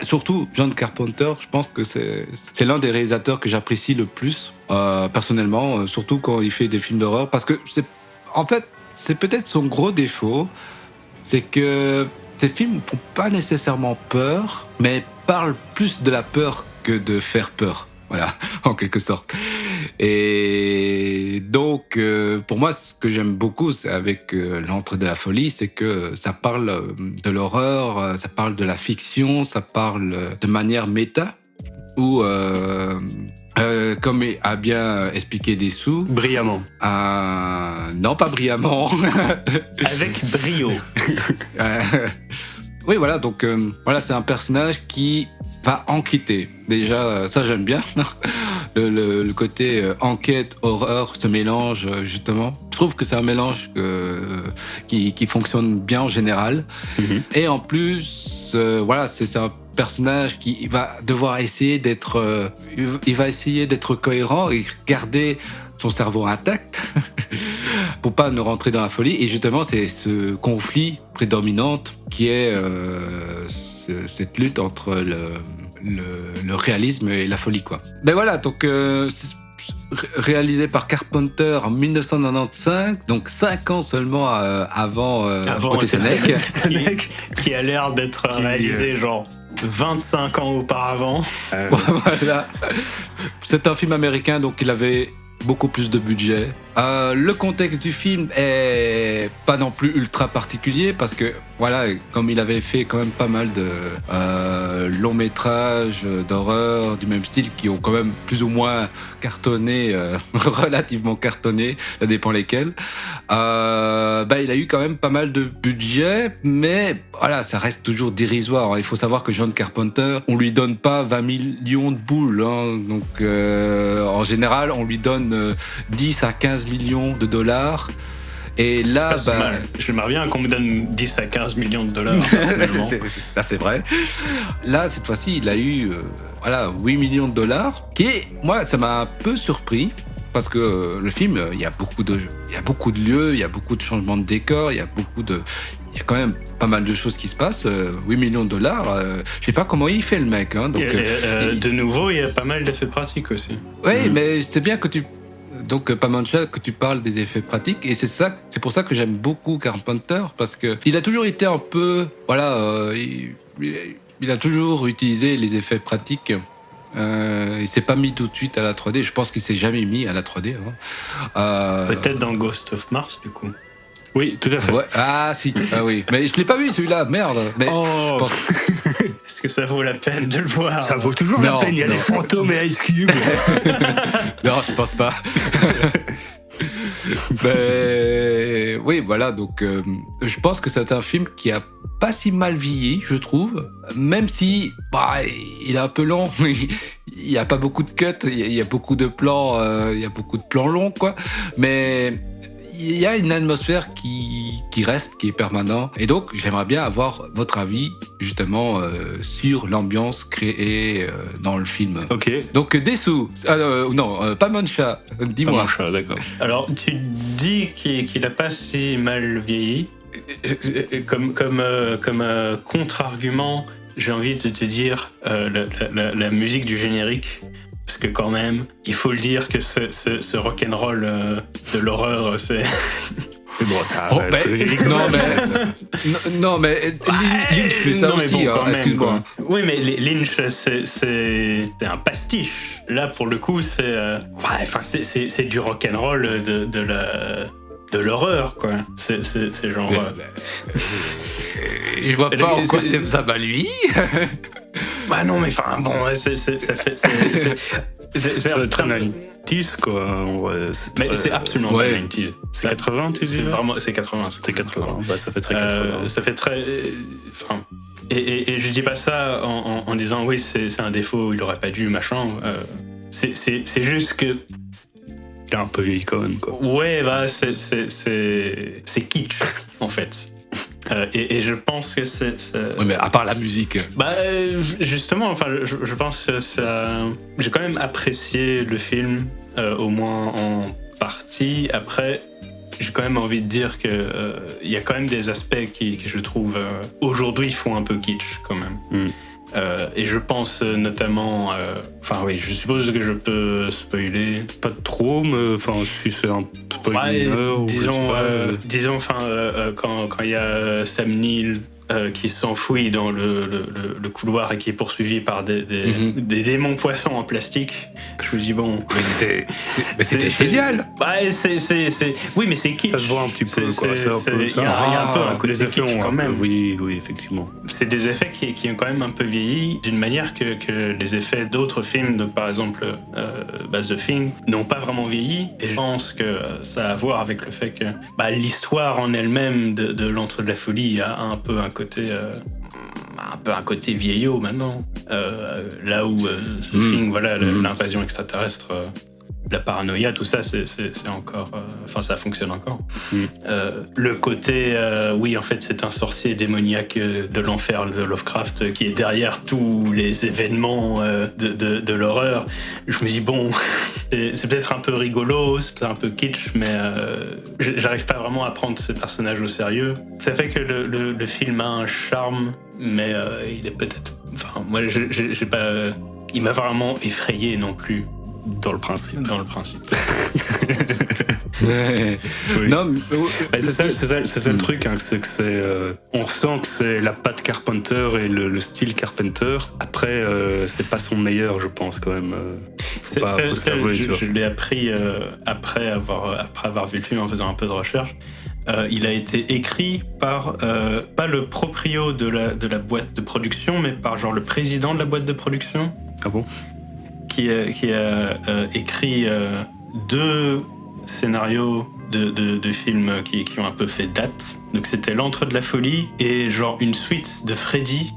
surtout John Carpenter, je pense que c'est l'un des réalisateurs que j'apprécie le plus, personnellement, surtout quand il fait des films d'horreur, parce que c'est peut-être son gros défaut, c'est que ces films ne font pas nécessairement peur, mais parlent plus de la peur que de faire peur. Voilà, en quelque sorte. Et donc, pour moi, ce que j'aime beaucoup avec l'Antre de la folie, c'est que ça parle de l'horreur, ça parle de la fiction, ça parle de manière méta, ou comme a bien expliqué Dessous... Brillamment. Non, pas brillamment. Avec brio. Oui, voilà, donc voilà, c'est un personnage qui va enquêter. Déjà, ça j'aime bien. Le côté enquête, horreur se mélange justement. Je trouve que c'est un mélange qui fonctionne bien en général. Et en plus, voilà, c'est un personnage qui va devoir essayer d'être... il va essayer d'être cohérent et garder son cerveau intact pour pas ne rentrer dans la folie. Et justement, c'est ce conflit prédominant qui est cette lutte entre le réalisme et la folie, quoi. Ben voilà, donc réalisé par Carpenter en 1995, donc 5 ans seulement avant Titanic, qui a l'air d'être réalisé genre 25 ans auparavant. Voilà. C'est un film américain, donc il avait beaucoup plus de budget. Le contexte du film est pas non plus ultra particulier parce que voilà, comme il avait fait quand même pas mal de longs métrages d'horreur du même style qui ont quand même plus ou moins cartonné, relativement cartonné, ça dépend lesquels. Il a eu quand même pas mal de budget, mais voilà, ça reste toujours dérisoire. Il faut savoir que John Carpenter, on lui donne pas 20 millions de boules, hein. Donc en général, on lui donne 10 à 15 millions de dollars. Et là, j'aimerais bien qu'on me donne 10 à 15 millions de dollars. c'est vrai. Là, cette fois-ci, il a eu 8 millions de dollars. Moi, ça m'a un peu surpris. Parce que le film, il y a beaucoup de lieux, il y a beaucoup de changements de décor, il y a quand même pas mal de choses qui se passent. 8 millions de dollars, je sais pas comment il fait le mec. Hein, donc, de nouveau, il y a pas mal d'effets pratiques aussi. Oui, mais c'est bien que donc Pamancha, que tu parles des effets pratiques, et c'est pour ça que j'aime beaucoup Carpenter, parce que il a toujours été un peu, il a toujours utilisé les effets pratiques. Il s'est pas mis tout de suite à la 3D. Je pense qu'il s'est jamais mis à la 3D. Hein. Peut-être dans Ghost of Mars, du coup. Oui, tout à fait. Ouais. Ah si, oui. Mais je l'ai pas vu celui-là, merde. Mais je pense... Est-ce que ça vaut la peine de le voir? Ça vaut toujours la peine. Il y a des fantômes et Ice Cube. Non, je pense pas. Mais oui, voilà. Donc, je pense que c'est un film qui a pas si mal vieilli, je trouve. Même si, il est un peu long. Il y a pas beaucoup de cuts. Il y a beaucoup de plans. Il y a beaucoup de plans longs, quoi. Mais il y a une atmosphère qui reste, qui est permanente. Et donc, j'aimerais bien avoir votre avis, justement, sur l'ambiance créée dans le film. Ok. Donc, Dessous. Pas Mancha. Dis-moi. Pas Mancha, d'accord. Alors, tu dis qu'il a pas si mal vieilli. Comme contre-argument, j'ai envie de te dire la musique du générique. Parce que quand même, il faut le dire que ce rock'n'roll de l'horreur, c'est... Bon, ça non, mais Lynch fait ça aussi, bon, excuse-moi. Oui, mais Lynch, c'est un pastiche. Là, pour le coup, c'est du rock'n'roll de l'horreur, quoi. C'est genre... Je vois pas en quoi ça va lui. Bah non, mais enfin, bon, ça fait... C'est très 90s, quoi. Mais c'est absolument pas 90s. C'est 80, tu dis? C'est 80. C'est 80, bah ça fait très 80. Ça fait très... Enfin... Et je dis pas ça en disant, oui, c'est un défaut, il aurait pas dû, machin. C'est juste que... Il est un peu vieilli quand même, quoi. Ouais, c'est kitsch, en fait. Et je pense que c'est... Oui, mais à part la musique. Bah, justement, enfin, je pense que ça... J'ai quand même apprécié le film, au moins en partie. Après, j'ai quand même envie de dire que y a quand même des aspects qui je trouve, aujourd'hui, font un peu kitsch, quand même. Et je pense notamment... Enfin, oui, je suppose que je peux spoiler. Pas trop, mais enfin, si c'est un spoiler mineur, disons, quand il y a Sam Neill qui s'enfouit dans le couloir et qui est poursuivi par des démons poissons en plastique, je me dis, bon... Mais c'était génial. Oui, mais c'est kitsch. Ça se voit un petit peu, quoi. Il y a un peu un côté les effets kitsch, ont quand même. Oui, effectivement. C'est des effets qui ont quand même un peu vieilli, d'une manière que les effets d'autres films, donc par exemple The Thing, n'ont pas vraiment vieilli. Et je pense que ça a à voir avec le fait que l'histoire en elle-même de l'Entre de la Folie a un peu un côté vieillot maintenant. Là où The Thing, l'invasion extraterrestre, la paranoïa, tout ça, c'est encore... Enfin, ça fonctionne encore. Le côté... oui, en fait, c'est un sorcier démoniaque de l'enfer de Lovecraft qui est derrière tous les événements de l'horreur. Je me dis, bon, c'est peut-être un peu rigolo, c'est peut-être un peu kitsch, mais j'arrive pas vraiment à prendre ce personnage au sérieux. Ça fait que le film a un charme, mais il est peut-être... Enfin, moi, j'ai pas... il m'a vraiment effrayé non plus. Dans le principe. Ouais. Oui. Non, mais- C'est ça le truc, hein, c'est que on ressent que c'est la patte Carpenter et le style Carpenter. Après, c'est pas son meilleur, je pense quand même. Faut se l'avouer, tu vois. Je l'ai appris après avoir vu le film en faisant un peu de recherche. Il a été écrit par pas le proprio de la boîte de production, mais par genre le président de la boîte de production. Ah bon? Qui a écrit 2 scénarios de films qui ont un peu fait date. Donc c'était L'Antre de la folie et genre une suite de Freddy.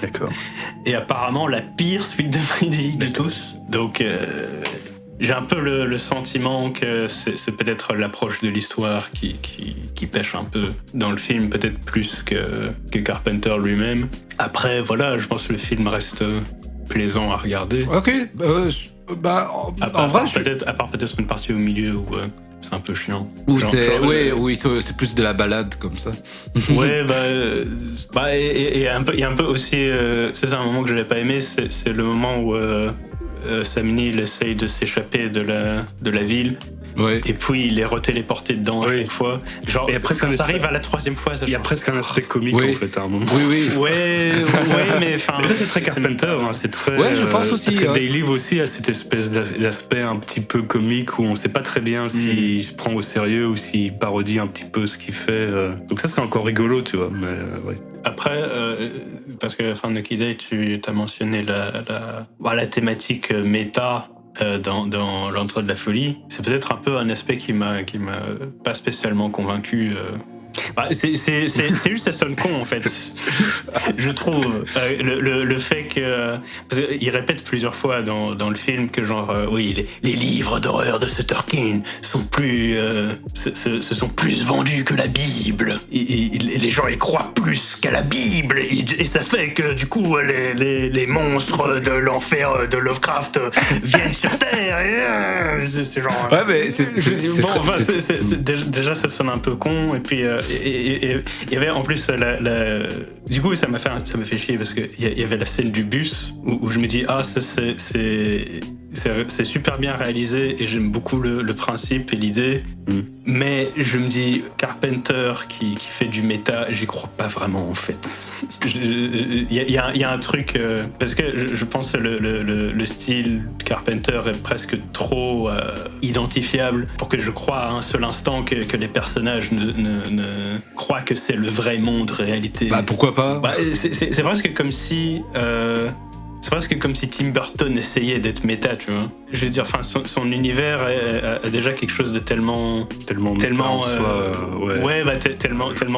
D'accord. Et apparemment la pire suite de Freddy de tous. Donc j'ai un peu le sentiment que c'est peut-être l'approche de l'histoire qui pêche un peu dans le film, peut-être plus que Carpenter lui-même. Après voilà, je pense que le film reste plaisant à regarder. Ok, en vrai, à part peut-être une partie au milieu où c'est un peu chiant. Ou c'est plus de la balade comme ça. Ouais, et il y a un peu aussi, c'est un moment que je n'avais pas aimé, c'est le moment où Sam Neill essaye de s'échapper de la ville. Ouais. Et puis il est retéléporté dedans à chaque fois. Genre, et après, quand ça arrive à la 3e fois, il y a presque un aspect comique en fait à un moment. Oui. Ouais, mais enfin. Mais ça c'est très Carpenter, hein, c'est très. Ouais, je pense aussi. Parce que Day Live aussi a cette espèce d'aspect un petit peu comique où on sait pas très bien s'il se prend au sérieux ou s'il parodie un petit peu ce qu'il fait. Donc ça c'est encore rigolo, tu vois. Mais ouais. Après, parce que Nucky Day, tu as mentionné la thématique méta. Dans L'Antre de la folie, c'est peut-être un peu un aspect qui m'a pas spécialement convaincu. C'est juste ça sonne con en fait. Je trouve le fait que parce qu'il répète plusieurs fois dans le film que genre oui les livres d'horreur de Sutterkin sont plus se sont plus vendus que la Bible et les gens y croient plus qu'à la Bible et ça fait que du coup les monstres de l'enfer de Lovecraft viennent sur Terre. C'est genre déjà ça sonne un peu con et puis et il y avait en plus du coup ça m'a fait chier parce que il y avait la scène du bus où je me dis c'est super bien réalisé et j'aime beaucoup le principe et l'idée, mais je me dis Carpenter qui fait du méta, j'y crois pas vraiment en fait. Il y a un truc parce que je pense que le style Carpenter est presque trop identifiable pour que je croie à un seul instant que les personnages ne croient que c'est le vrai monde réalité. Bah pourquoi pas. C'est presque comme si c'est presque comme si Tim Burton essayait d'être méta, tu vois. Je veux dire, enfin, son univers a déjà quelque chose de tellement tellement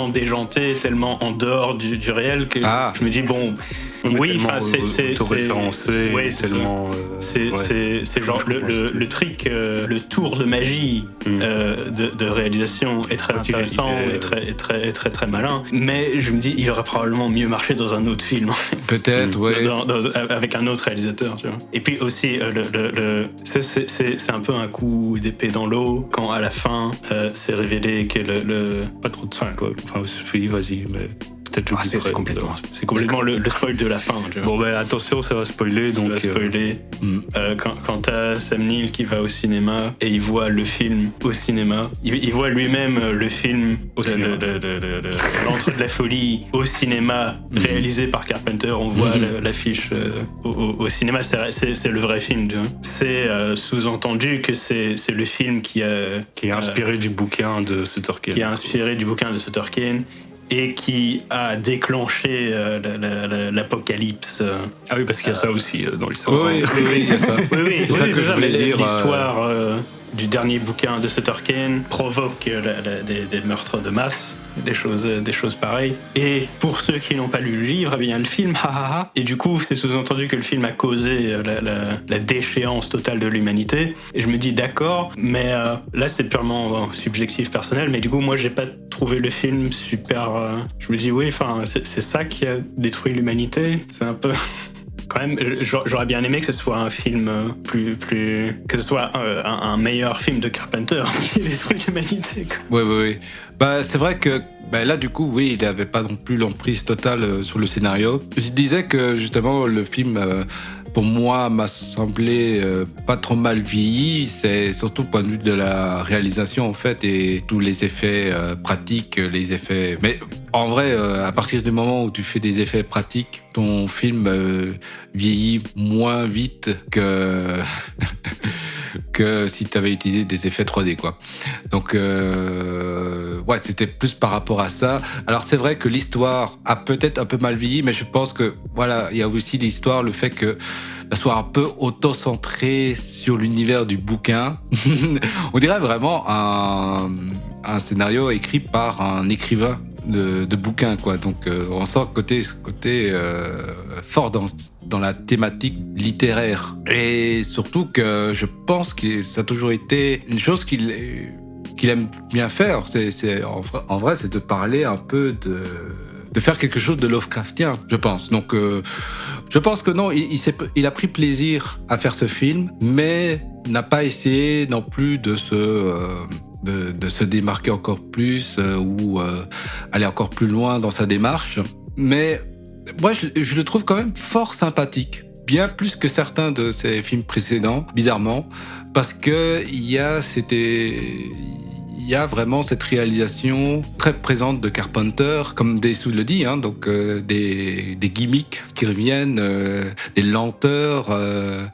déjanté, tellement en dehors du réel que je me dis bon. Oui, enfin c'est auto-référencé, tellement. C'est genre le trick, le tour de magie de réalisation est très intéressant et très malin. Mais je me dis, il aurait probablement mieux marché dans un autre film. Peut-être, ouais. Avec un autre réalisateur, tu vois. Et puis aussi, c'est un peu un coup d'épée dans l'eau quand à la fin, c'est révélé que Pas trop de spoil. Enfin, vas-y, mais. C'est complètement le spoil de la fin. Tu vois. Bon, attention, ça va spoiler. Donc, quand t'as Sam Neill qui va au cinéma et il voit le film au cinéma, il voit lui-même le film de L'Antre de la folie au cinéma, réalisé par Carpenter. On voit l'affiche au cinéma. C'est le vrai film. Tu vois. C'est sous-entendu que c'est le film qui est inspiré du bouquin de Sutterkin. Et qui a déclenché l'apocalypse. Ah oui, parce qu'il y a ça aussi dans l'histoire. Oui, il y a ça. Oui, c'est ça que je voulais dire. L'histoire du dernier bouquin de Sutterkin provoque des meurtres de masse. Des choses pareilles. Et pour ceux qui n'ont pas lu le livre, eh bien le film, et du coup c'est sous-entendu que le film a causé la déchéance totale de l'humanité. Et je me dis d'accord, mais là c'est purement subjectif personnel, mais du coup moi j'ai pas trouvé le film super... je me dis oui, enfin c'est ça qui a détruit l'humanité. C'est un peu... Quand même, j'aurais bien aimé que ce soit un film que ce soit un meilleur film de Carpenter qui détruit l'humanité. Oui. Bah, c'est vrai que là, du coup, oui, il n'avait pas non plus l'emprise totale sur le scénario. Je disais que, justement, le film, pour moi, m'a semblé pas trop mal vieilli. C'est surtout au point de vue de la réalisation, en fait, et tous les effets pratiques, les effets... Mais en vrai, à partir du moment où tu fais des effets pratiques, ton film vieillit moins vite que... que si tu avais utilisé des effets 3D, quoi. Donc, ouais, c'était plus par rapport à ça. Alors, c'est vrai que l'histoire a peut-être un peu mal vieilli, mais je pense que, voilà, il y a aussi l'histoire, le fait que ça soit un peu auto-centré sur l'univers du bouquin. On dirait vraiment un scénario écrit par un écrivain de bouquin, quoi. Donc, on sent ce côté fort dans la thématique littéraire. Et surtout que je pense que ça a toujours été une chose qu'il aime bien faire. En vrai, c'est de parler un peu de faire quelque chose de Lovecraftien, je pense. Donc, je pense que non, il a pris plaisir à faire ce film, mais n'a pas essayé non plus de se démarquer encore plus ou aller encore plus loin dans sa démarche. Mais moi, je le trouve quand même fort sympathique, bien plus que certains de ses films précédents, bizarrement, parce que il y a vraiment cette réalisation très présente de Carpenter, comme Dessous le dit, hein, donc des gimmicks qui reviennent, des lenteurs,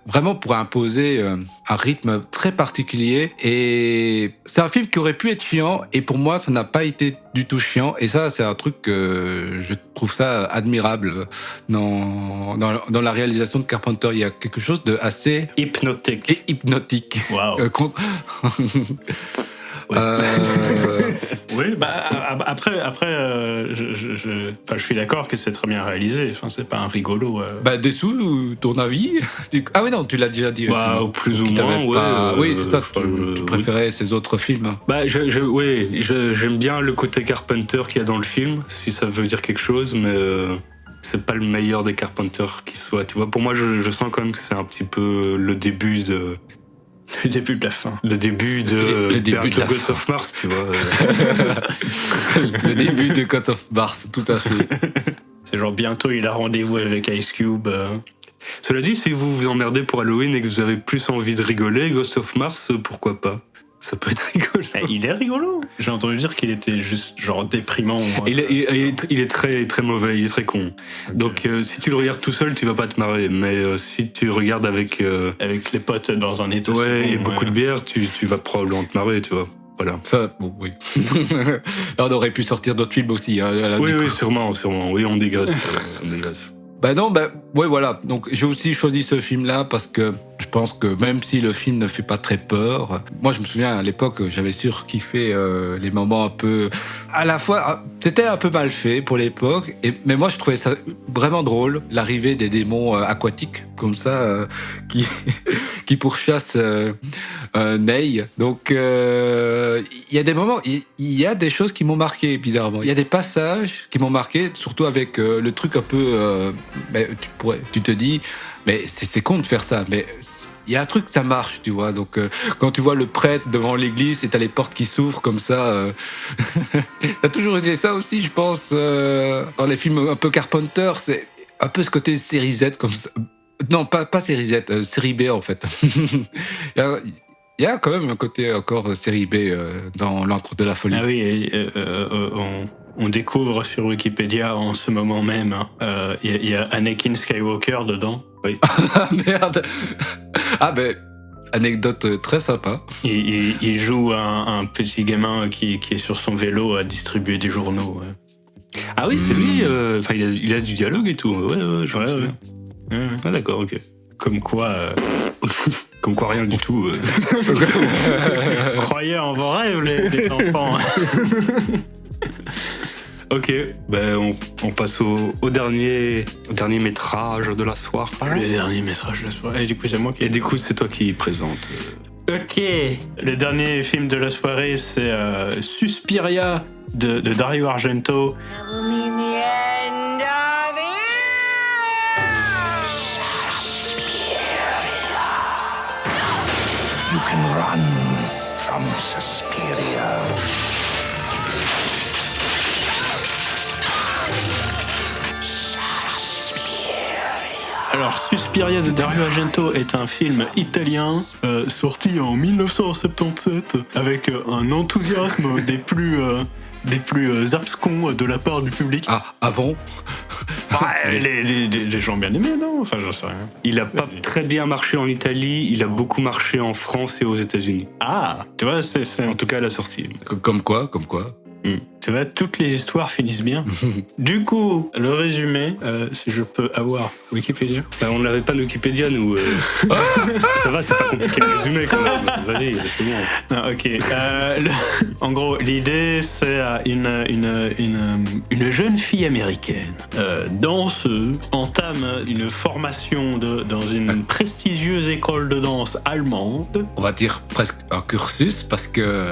vraiment pour imposer un rythme très particulier. Et c'est un film qui aurait pu être chiant, et pour moi, ça n'a pas été du tout chiant. Et ça, c'est un truc que je trouve ça admirable dans la réalisation de Carpenter. Il y a quelque chose de assez hypnotique. Wow. Oui, après, je suis d'accord que c'est très bien réalisé. Enfin, c'est pas un rigolo. Dessous, ton avis? Ah oui, non, tu l'as déjà dit. Plus ou moins, ouais. Oui, c'est ça. Tu préférais ces autres films. J'aime bien le côté Carpenter qu'il y a dans le film, si ça veut dire quelque chose, mais c'est pas le meilleur des Carpenter qui soit. Tu vois, pour moi, je sens quand même que c'est un petit peu le début de. Le début de la fin. Le début de Ghost of Mars, tu vois. Le début de Ghost of Mars, tout à fait. C'est genre bientôt il a rendez-vous avec Ice Cube. Cela dit, si vous vous emmerdez pour Halloween et que vous avez plus envie de rigoler, Ghost of Mars, pourquoi pas? Ça peut être rigolo. Il est rigolo. J'ai entendu dire qu'il était juste genre déprimant. Il est très très mauvais, il est très con. Okay. Donc si tu le regardes tout seul, tu vas pas te marrer. Mais si tu regardes avec les potes dans un état et beaucoup de bière, tu vas probablement te marrer, tu vois. Voilà. Ça, bon, oui. Là, on aurait pu sortir d'autres films aussi. Hein, là, oui, sûrement. Oui, on dégraisse. Ouais, voilà. Donc, j'ai aussi choisi ce film-là parce que je pense que même si le film ne fait pas très peur, moi, je me souviens à l'époque, j'avais surkiffé les moments un peu. À la fois, c'était un peu mal fait pour l'époque, mais moi, je trouvais ça vraiment drôle, l'arrivée des démons aquatiques comme ça, qui pourchassent Ney. Donc, il y a des moments, il y a des choses qui m'ont marqué bizarrement. Il y a des passages qui m'ont marqué, surtout avec le truc un peu. Tu te dis, mais c'est con de faire ça, mais il y a un truc, ça marche, tu vois. Donc, quand tu vois le prêtre devant l'église et t'as les portes qui s'ouvrent comme ça, t'as toujours été ça aussi, je pense, dans les films un peu Carpenter, c'est un peu ce côté série Z comme ça. Non, pas série Z, série B en fait. Il y a quand même un côté encore série B dans l'Antre de la folie. Ah oui, on découvre sur Wikipédia en ce moment même, il y a Anakin Skywalker dedans. Oui. Ah merde. Ah ben, anecdote très sympa. Il joue un petit gamin qui est sur son vélo à distribuer des journaux. Ouais. Ah oui, c'est lui. Il a du dialogue et tout. Ouais, je me souviens. Ah d'accord, ok. Comme quoi... Comme quoi, rien du tout. Croyez en vos rêves, les enfants. Ok, on passe au dernier métrage de la soirée. Le dernier métrage de la soirée. Et du coup, c'est moi qui... Et du coup, c'est toi qui présente. Ok. Le dernier film de la soirée, c'est Suspiria de Dario Argento. You can run from Suspiria. Alors, Suspiria de Dario Argento est un film italien sorti en 1977 avec un enthousiasme des plus abscons de la part du public. Ah bon? Les gens ont bien aimé, non? Enfin, j'en sais rien. Il a pas très bien marché en Italie, il a beaucoup marché en France et aux États-Unis. Ah, tu vois, c'est... En tout cas à la sortie. Comme quoi? Tu vois, toutes les histoires finissent bien. Du coup, le résumé, si je peux avoir Wikipédia. Bah, on n'avait pas de Wikipédia, nous. Ça va, c'est pas compliqué de résumer quand même. Vas-y, c'est bon. Non, ok. En gros, l'idée, c'est une jeune fille américaine, danseuse, entame une formation dans une prestigieuse école de danse allemande. On va dire presque un cursus parce que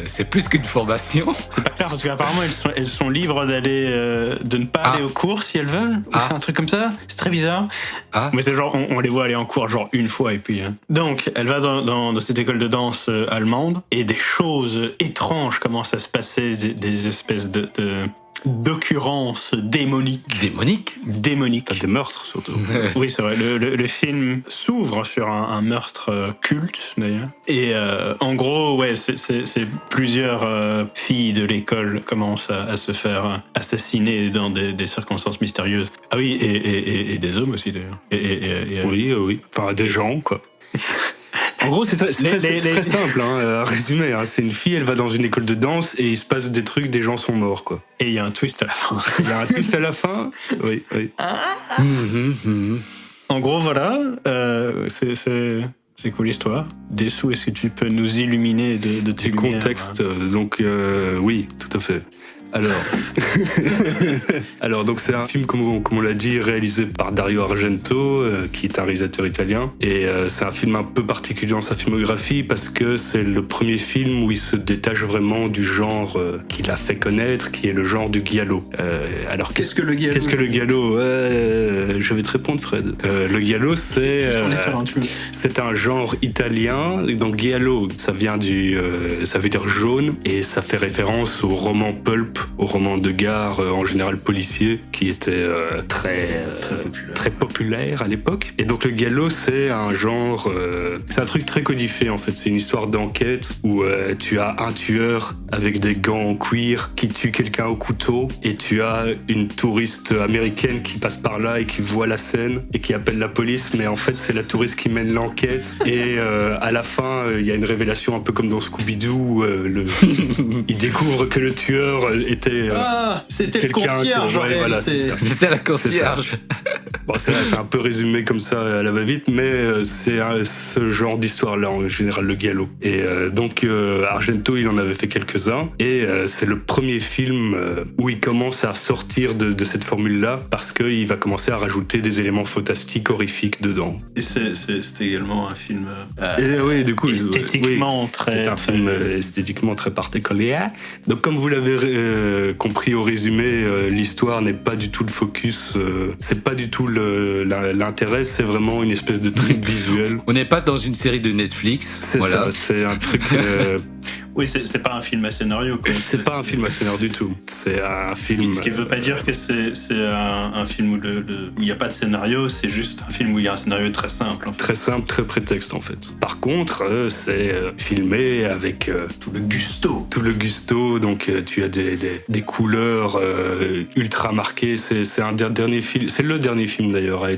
c'est plus qu'une formation. C'est pas clair parce qu'apparemment elles sont libres d'aller, de ne pas aller aux cours si elles veulent. Ou c'est un truc comme ça. C'est très bizarre. Mais c'est genre on les voit aller en cours genre une fois et puis. Donc elle va dans cette école de danse allemande et des choses étranges commencent à se passer, des espèces d'occurrences démoniques. Démoniques. T'as des meurtres surtout. Oui, c'est vrai. Le film s'ouvre sur un meurtre culte d'ailleurs. Et en gros, ouais, c'est plusieurs filles de l'école commencent à se faire assassiner dans des circonstances mystérieuses. Ah oui, et des hommes aussi d'ailleurs. Oui. Enfin, des gens, quoi. En gros, c'est très simple à résumer. C'est une fille, elle va dans une école de danse et il se passe des trucs, des gens sont morts, quoi. Et il y a un twist à la fin. Il y a un twist à la fin. Oui. En gros, voilà. C'est cool l'histoire. Dessous, est-ce que tu peux nous illuminer de tes lumières, contextes, donc oui, tout à fait. Alors donc c'est un film, comme on l'a dit, réalisé par Dario Argento, qui est un réalisateur italien. Et c'est un film un peu particulier dans sa filmographie parce que c'est le premier film où il se détache vraiment du genre qu'il a fait connaître, qui est le genre du giallo. Alors qu'est-ce que le giallo? Je vais te répondre, Fred. Le giallo, c'est un genre italien. Donc giallo, ça vient ça veut dire jaune et ça fait référence au roman pulp, au roman de gare, en général policier, qui était très populaire à l'époque. Et donc le giallo, c'est un genre, c'est un truc très codifié en fait. C'est une histoire d'enquête où tu as un tueur avec des gants en cuir qui tue quelqu'un au couteau, et tu as une touriste américaine qui passe par là et qui voit la scène et qui appelle la police, mais en fait c'est la touriste qui mène l'enquête. Et à la fin, il y a une révélation un peu comme dans Scooby-Doo, il découvre que le tueur était c'était le concierge. Voilà, c'est ça. C'était la concierge. Bon, c'est un peu résumé comme ça à la va-vite, mais c'est ce genre d'histoire-là en général, le giallo. Et donc Argento, il en avait fait quelques-uns, et c'est le premier film où il commence à sortir de cette formule-là, parce qu'il va commencer à rajouter des éléments fantastiques, horrifiques dedans. Et c'est également un film oui, du coup, esthétiquement c'est un film esthétiquement très particulier. Donc comme vous l'avez compris au résumé, l'histoire n'est pas du tout le focus, c'est pas du tout l'intérêt, c'est vraiment une espèce de trip visuel. On n'est pas dans une série de Netflix. C'est ça, c'est un truc... Oui, c'est pas un film à scénario. C'est pas un film à scénario du tout. C'est un film... Ce qui veut pas dire que c'est un film où il n'y a pas de scénario, c'est juste un film où il y a un scénario très simple. Très simple, très prétexte en fait. Par contre, c'est filmé avec tout le gusto. Tout le gusto, donc tu as des couleurs ultra marquées. C'est un dernier film, c'est le dernier film d'ailleurs à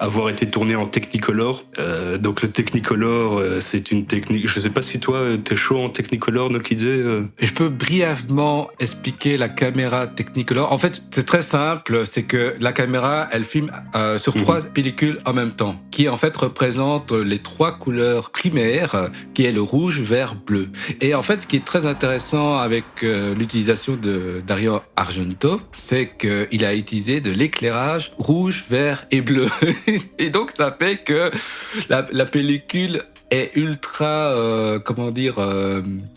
avoir été tourné en Technicolor. Donc le Technicolor, c'est une technique... Je sais pas si toi, t'es chaud en Technicolor, Nokidze. Je peux brièvement expliquer la caméra Technicolor. En fait, c'est très simple, c'est que la caméra, elle filme sur 3 pellicules en même temps, qui en fait représentent les 3 couleurs primaires, qui est le rouge, vert, bleu. Et en fait, ce qui est très intéressant avec l'utilisation de Dario Argento, c'est qu'il a utilisé de l'éclairage rouge, vert et bleu. Et donc, ça fait que la pellicule est ultra,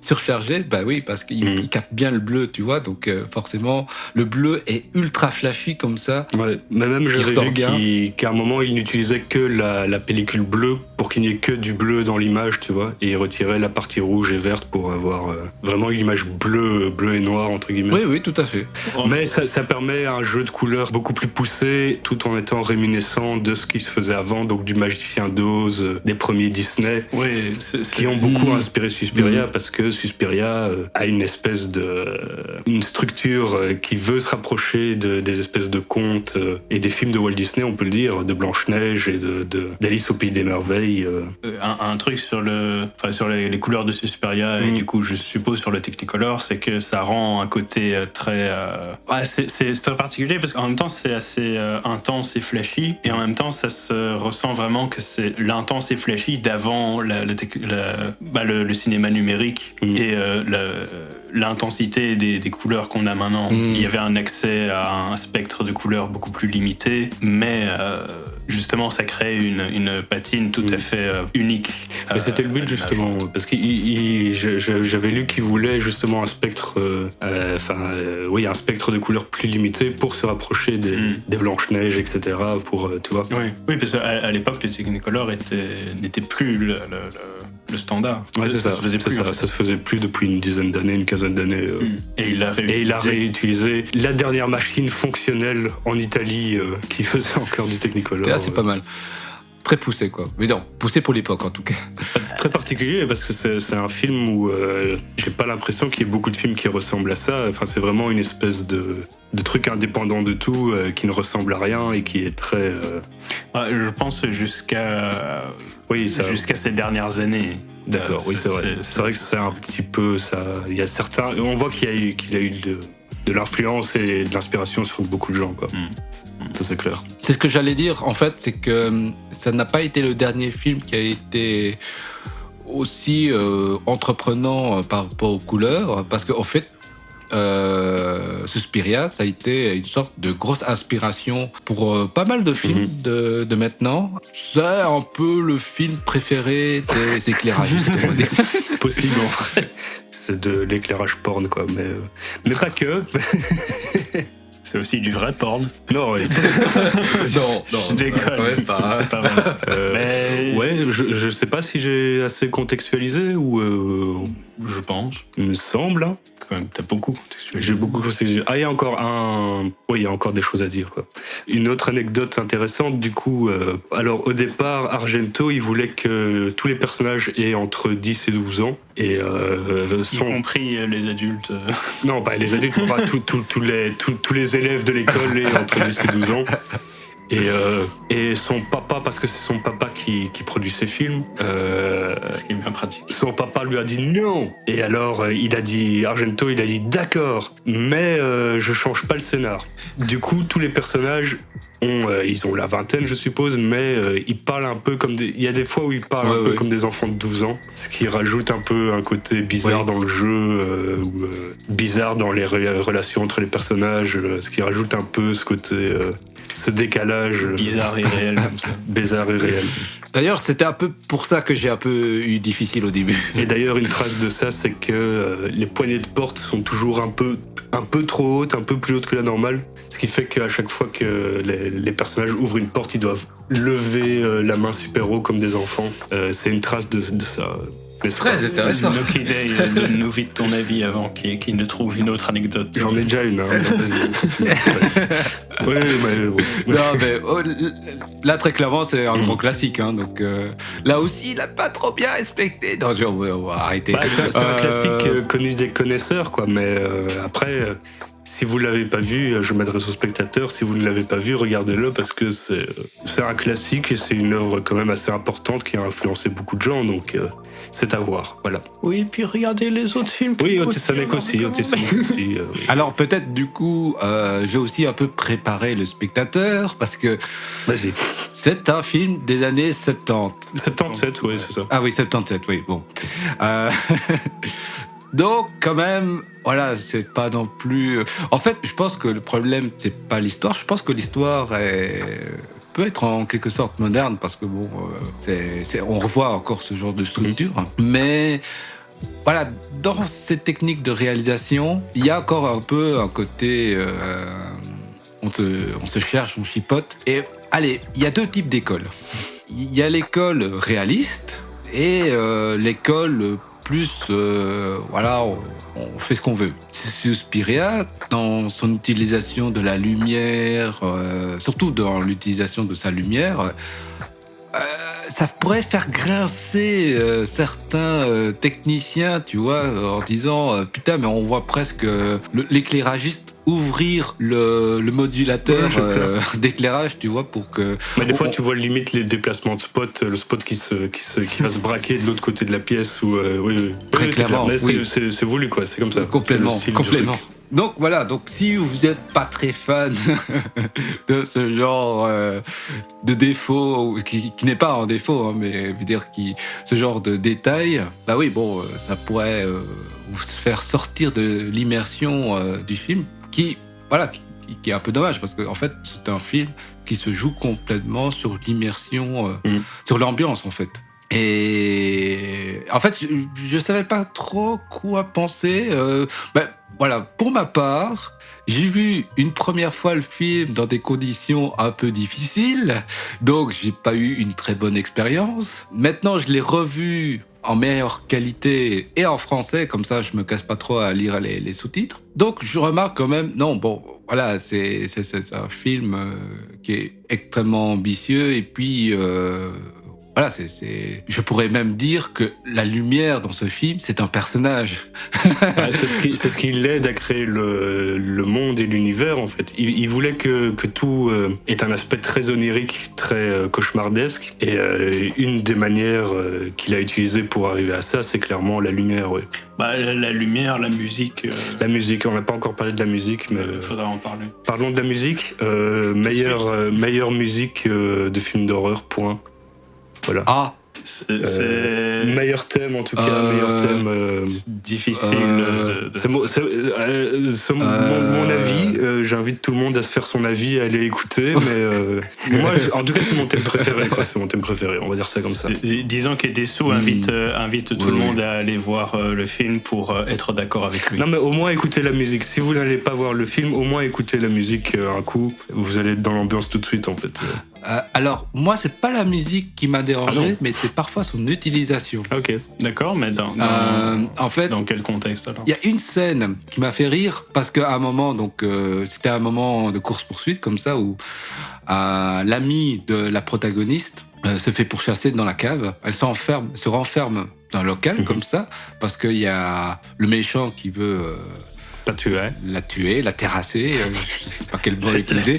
surchargé, bah oui, parce qu'il capte bien le bleu, tu vois, donc forcément, le bleu est ultra flashy comme ça. Ouais, mais même j'avais vu qu'à un moment, il n'utilisait que la pellicule bleue pour qu'il n'y ait que du bleu dans l'image, tu vois, et il retirait la partie rouge et verte pour avoir vraiment une image bleue et noire, entre guillemets. Oui, tout à fait. Mais ça permet un jeu de couleurs beaucoup plus poussé, tout en étant réminiscent de ce qui se faisait avant, donc du Magicien d'Oz, des premiers Disney, qui ont beaucoup inspiré Suspiria, parce que Suspiria a une espèce une structure qui veut se rapprocher des espèces de contes et des films de Walt Disney, on peut le dire, de Blanche-Neige et d'Alice au Pays des Merveilles. Un truc sur les couleurs de Suspiria et du coup je suppose sur le Technicolor, c'est que ça rend un côté très c'est très particulier parce qu'en même temps c'est assez intense et flashy, et en même temps ça se ressent vraiment que c'est l'intense et flashy d'avant le cinéma numérique et l'intensité des couleurs qu'on a maintenant. Il y avait un accès à un spectre de couleurs beaucoup plus limité, mais justement ça crée une patine tout à fait unique. Mais c'était le but justement, parce que j'avais lu qu'il voulait justement un spectre, un spectre de couleurs plus limité pour se rapprocher des Blanche-Neige, etc. Pour, tu vois. Oui, parce qu'à l'époque le Technicolor n'était plus le standard. Ouais, c'est ça. Ça se faisait plus. Ça se faisait plus depuis une quinzaine d'années. Et il a réutilisé la dernière machine fonctionnelle en Italie qui faisait encore du Technicolor. Là, c'est pas mal. Très poussé, quoi. Mais non, poussé pour l'époque, en tout cas. Très particulier, parce que c'est un film où j'ai pas l'impression qu'il y ait beaucoup de films qui ressemblent à ça. Enfin, c'est vraiment une espèce de truc indépendant de tout, qui ne ressemble à rien et qui est très... je pense jusqu'à ces dernières années. D'accord, oui, c'est vrai. C'est vrai que c'est un petit peu ça. Il y a certains... On voit qu'il a eu de l'influence et de l'inspiration sur beaucoup de gens, quoi. Ça, c'est clair. C'est ce que j'allais dire, en fait, c'est que ça n'a pas été le dernier film qui a été aussi entreprenant par rapport aux couleurs, parce qu'en fait, Suspiria, ça a été une sorte de grosse inspiration pour pas mal de films de maintenant. C'est un peu le film préféré des éclairagistes, on va dire. C'est possible, en vrai. C'est de l'éclairage porn, quoi, mais pas que. C'est aussi du vrai porn. Non, oui. non, je déconne. C'est pas vrai. Ouais, je sais pas si j'ai assez contextualisé ou... Je pense. Il me semble. Hein. Quand même, t'as beaucoup contextualisé. J'ai beaucoup contextualisé. Ah, il y a encore des choses à dire, quoi. Une autre anecdote intéressante, du coup. Alors, au départ, Argento, il voulait que tous les personnages aient entre 10 et 12 ans. Et y compris les adultes. Non, pas les adultes, pas tous les élèves de l'école aient entre 10 et 12 ans. Et son papa, parce que c'est son papa qui produit ses films, ce qui est bien pratique. Son papa lui a dit non. Et alors Argento il a dit d'accord, mais je change pas le scénar. Du coup tous les personnages ils ont la vingtaine, je suppose, mais ils parlent un peu comme il y a des fois où ils parlent un peu comme des enfants de 12 ans, ce qui rajoute un peu un côté bizarre dans le jeu, bizarre dans les relations entre les personnages, ce qui rajoute un peu ce côté ce décalage bizarre et réel comme ça. Bizarre et réel. D'ailleurs, c'était un peu pour ça que j'ai un peu eu difficile au début. Et d'ailleurs, une trace de ça, c'est que les poignées de porte sont toujours un peu trop hautes, un peu plus hautes que la normale. Ce qui fait qu'à chaque fois que les personnages ouvrent une porte, ils doivent lever la main super haut comme des enfants. C'est une trace de ça. Très intéressant. Donc, donne-nous vite ton avis avant qu'il ne trouve une autre anecdote. J'en ai déjà une. Hein, vas-y. Non, mais là, très clairement, c'est un gros classique. Hein, donc là aussi, il n'a pas trop bien respecté. Non, on va arrêter. C'est un classique connu des connaisseurs, quoi. Mais après... Si vous ne l'avez pas vu, je m'adresse aux spectateurs, si vous ne l'avez pas vu, regardez-le parce que c'est un classique et c'est une œuvre quand même assez importante qui a influencé beaucoup de gens, donc c'est à voir, voilà. Oui, et puis regardez les autres films. Oui, Otis Sonic aussi. Oui. Alors peut-être du coup, je vais aussi un peu préparer le spectateur parce que vas-y. C'est un film des années 70. 77, oui, c'est ça. Ah oui, 77, oui, bon. Donc, quand même, voilà, c'est pas non plus... En fait, je pense que le problème, c'est pas l'histoire. Je pense que l'histoire est peut être en quelque sorte moderne parce que bon, on revoit encore ce genre de structure. Mais voilà, dans cette technique de réalisation, il y a encore un peu un côté, on se cherche, on chipote. Et allez, il y a deux types d'écoles. Il y a l'école réaliste et l'école plus, voilà, on fait ce qu'on veut. Suspiria, dans son utilisation de la lumière, surtout dans l'utilisation de sa lumière, ça pourrait faire grincer certains techniciens, tu vois, en disant putain, mais on voit presque l'éclairagiste ouvrir le modulateur d'éclairage, tu vois, pour que... Mais des fois, tu vois limite les déplacements de spot, le spot qui va se braquer de l'autre côté de la pièce. Ou, oui. Très clairement, mais oui. C'est voulu, quoi, c'est comme ça. Complètement. Donc voilà, donc si vous n'êtes pas très fan de ce genre de défaut, qui n'est pas un défaut, hein, mais veut dire ce genre de détails, bah oui, bon, ça pourrait vous faire sortir de l'immersion du film, qui est un peu dommage, parce qu'en fait, c'est un film qui se joue complètement sur l'immersion, sur l'ambiance, en fait. Et en fait, je savais pas trop quoi penser. Voilà, pour ma part, j'ai vu une première fois le film dans des conditions un peu difficiles, donc j'ai pas eu une très bonne expérience. Maintenant, je l'ai revu en meilleure qualité et en français, comme ça je me casse pas trop à lire les sous-titres. Donc je remarque quand même, non, bon, voilà, c'est un film qui est extrêmement ambitieux et puis... voilà, je pourrais même dire que la lumière dans ce film, c'est un personnage. Ouais, c'est ce qui l'aide à créer le monde et l'univers, en fait. Il voulait que tout ait un aspect très onirique, très cauchemardesque. Et une des manières qu'il a utilisées pour arriver à ça, c'est clairement la lumière, ouais. Bah, la lumière, la musique... La musique, on n'a pas encore parlé de la musique, mais... faudra en parler. Parlons de la musique. Meilleure musique de film d'horreur, point. Voilà. Ah, meilleur thème en tout cas, meilleur thème. Difficile C'est mon avis. J'invite tout le monde à se faire son avis, à aller écouter. Mais moi, en tout cas, c'est mon thème préféré. Quoi. C'est mon thème préféré. On va dire ça comme ça. Disons qu'Edesu invite tout le monde à aller voir le film pour être d'accord avec lui. Non, mais au moins écoutez la musique. Si vous n'allez pas voir le film, au moins écoutez la musique un coup. Vous allez être dans l'ambiance tout de suite, en fait. Alors, moi, c'est pas la musique qui m'a dérangé, mais c'est parfois son utilisation. Ok. D'accord, mais en fait, dans quel contexte alors ? Il y a une scène qui m'a fait rire parce qu'à un moment, donc c'était un moment de course-poursuite comme ça où l'amie de la protagoniste se fait pourchasser dans la cave. Elle se renferme dans un local comme ça parce qu'il y a le méchant qui veut la tuer, la terrasser, je sais pas quel mot utiliser.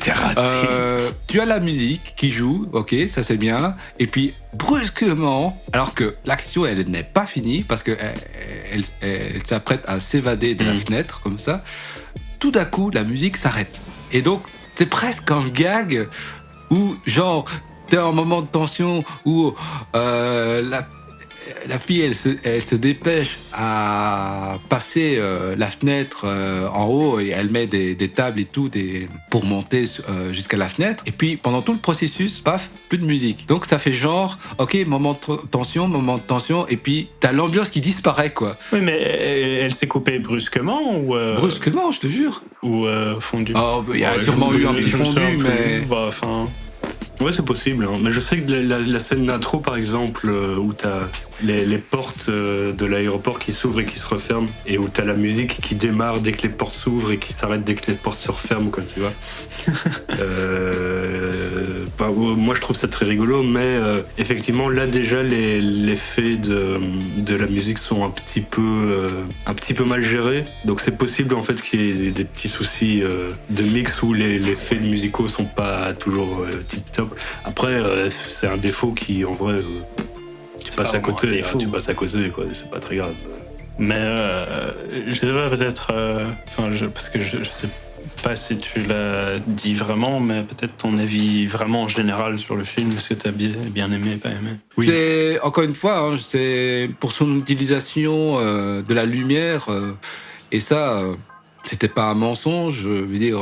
Tu as la musique qui joue, ok, ça c'est bien. Et puis brusquement, alors que l'action elle n'est pas finie parce que elle s'apprête à s'évader de la fenêtre comme ça, tout d'un coup la musique s'arrête. Et donc c'est presque un gag où genre t'es en moment de tension où la fille, elle se dépêche à passer la fenêtre en haut et elle met des tables et tout pour monter jusqu'à la fenêtre. Et puis, pendant tout le processus, paf, plus de musique. Donc, ça fait genre, ok, moment de tension, et puis t'as l'ambiance qui disparaît, quoi. Oui, mais elle s'est coupée brusquement ou Brusquement, je te jure. Ou fondu. Oh, il y a sûrement eu un petit fondu, mais... Ouais, c'est possible. Hein. Mais je sais que la scène d'intro, par exemple, où t'as les portes de l'aéroport qui s'ouvrent et qui se referment, et où t'as la musique qui démarre dès que les portes s'ouvrent et qui s'arrête dès que les portes se referment, quoi, tu vois. Moi, je trouve ça très rigolo, mais effectivement, là déjà, les effets de la musique sont un petit peu mal gérés. Donc, c'est possible en fait qu'il y ait des petits soucis de mix où les faits musicaux sont pas toujours tip top. Après, c'est un défaut qui, en vrai, tu passes à côté, quoi. C'est pas très grave. Mais je sais pas, peut-être, parce que je sais pas si tu l'as dit vraiment, mais peut-être ton avis vraiment en général sur le film, est-ce que t'as bien aimé, pas aimé ? Oui. C'est, encore une fois, hein, c'est pour son utilisation de la lumière, et ça, c'était pas un mensonge, je veux dire,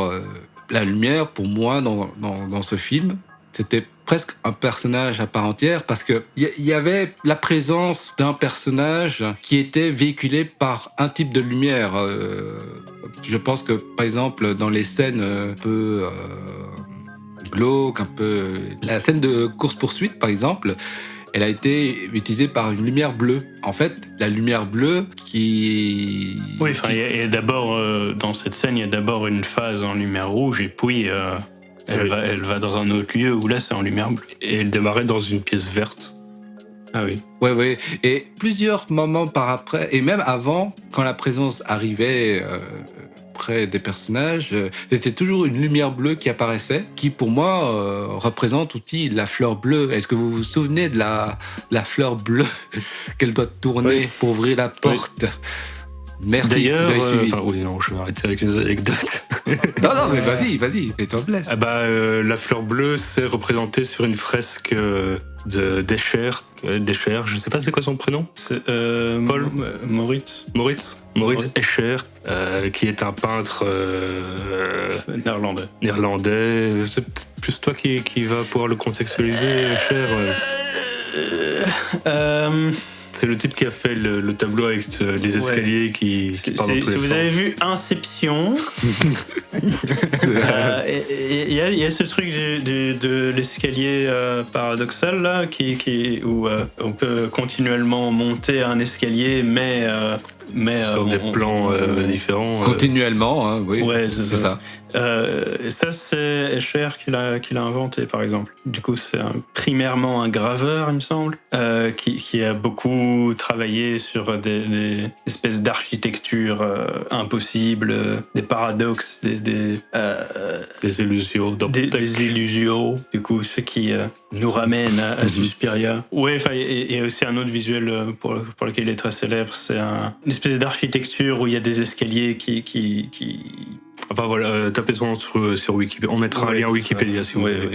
la lumière, pour moi, dans ce film, c'était presque un personnage à part entière parce que il y avait la présence d'un personnage qui était véhiculé par un type de lumière. Je pense que, par exemple, dans les scènes un peu glauques, un peu... La scène de course-poursuite, par exemple, elle a été utilisée par une lumière bleue. En fait, la lumière bleue qui... Oui, enfin, il y a d'abord, dans cette scène, il y a d'abord une phase en lumière rouge, et puis elle va dans un autre lieu où là, c'est en lumière bleue. Et elle démarrait dans une pièce verte. Ah oui. Ouais. Et plusieurs moments par après, et même avant, quand la présence arrivait près des personnages, c'était toujours une lumière bleue qui apparaissait, qui pour moi représente aussi la fleur bleue. Est-ce que vous vous souvenez de la fleur bleue qu'elle doit tourner pour ouvrir la porte? Merci. D'ailleurs, je vais arrêter avec les anecdotes. Non, mais vas-y, fais-toi plaisir. La fleur bleue, c'est représenté sur une fresque d'Escher, je sais pas c'est quoi son prénom. C'est Paul Moritz Escher, qui est un peintre néerlandais. C'est peut-être plus toi qui va pouvoir le contextualiser, Escher. C'est le type qui a fait le tableau avec les escaliers qui partent dans tous les sens. Si vous avez vu Inception, il y a ce truc de l'escalier paradoxal là, où on peut continuellement monter un escalier, mais sur des plans différents. Continuellement, hein, oui. Ouais, c'est ça. Et ça, c'est Escher qui l'a inventé, par exemple. Du coup, c'est primairement un graveur, il me semble, qui a beaucoup travaillé sur des espèces d'architecture impossibles, des paradoxes, des illusions. Des illusions, du coup, ce qui nous ramène à Suspiria. Ouais, enfin, et aussi un autre visuel pour lequel il est très célèbre, c'est une espèce d'architecture où il y a des escaliers qui... Enfin voilà, tapez son nom sur Wikipédia. On mettra un lien Wikipédia si vous voulez.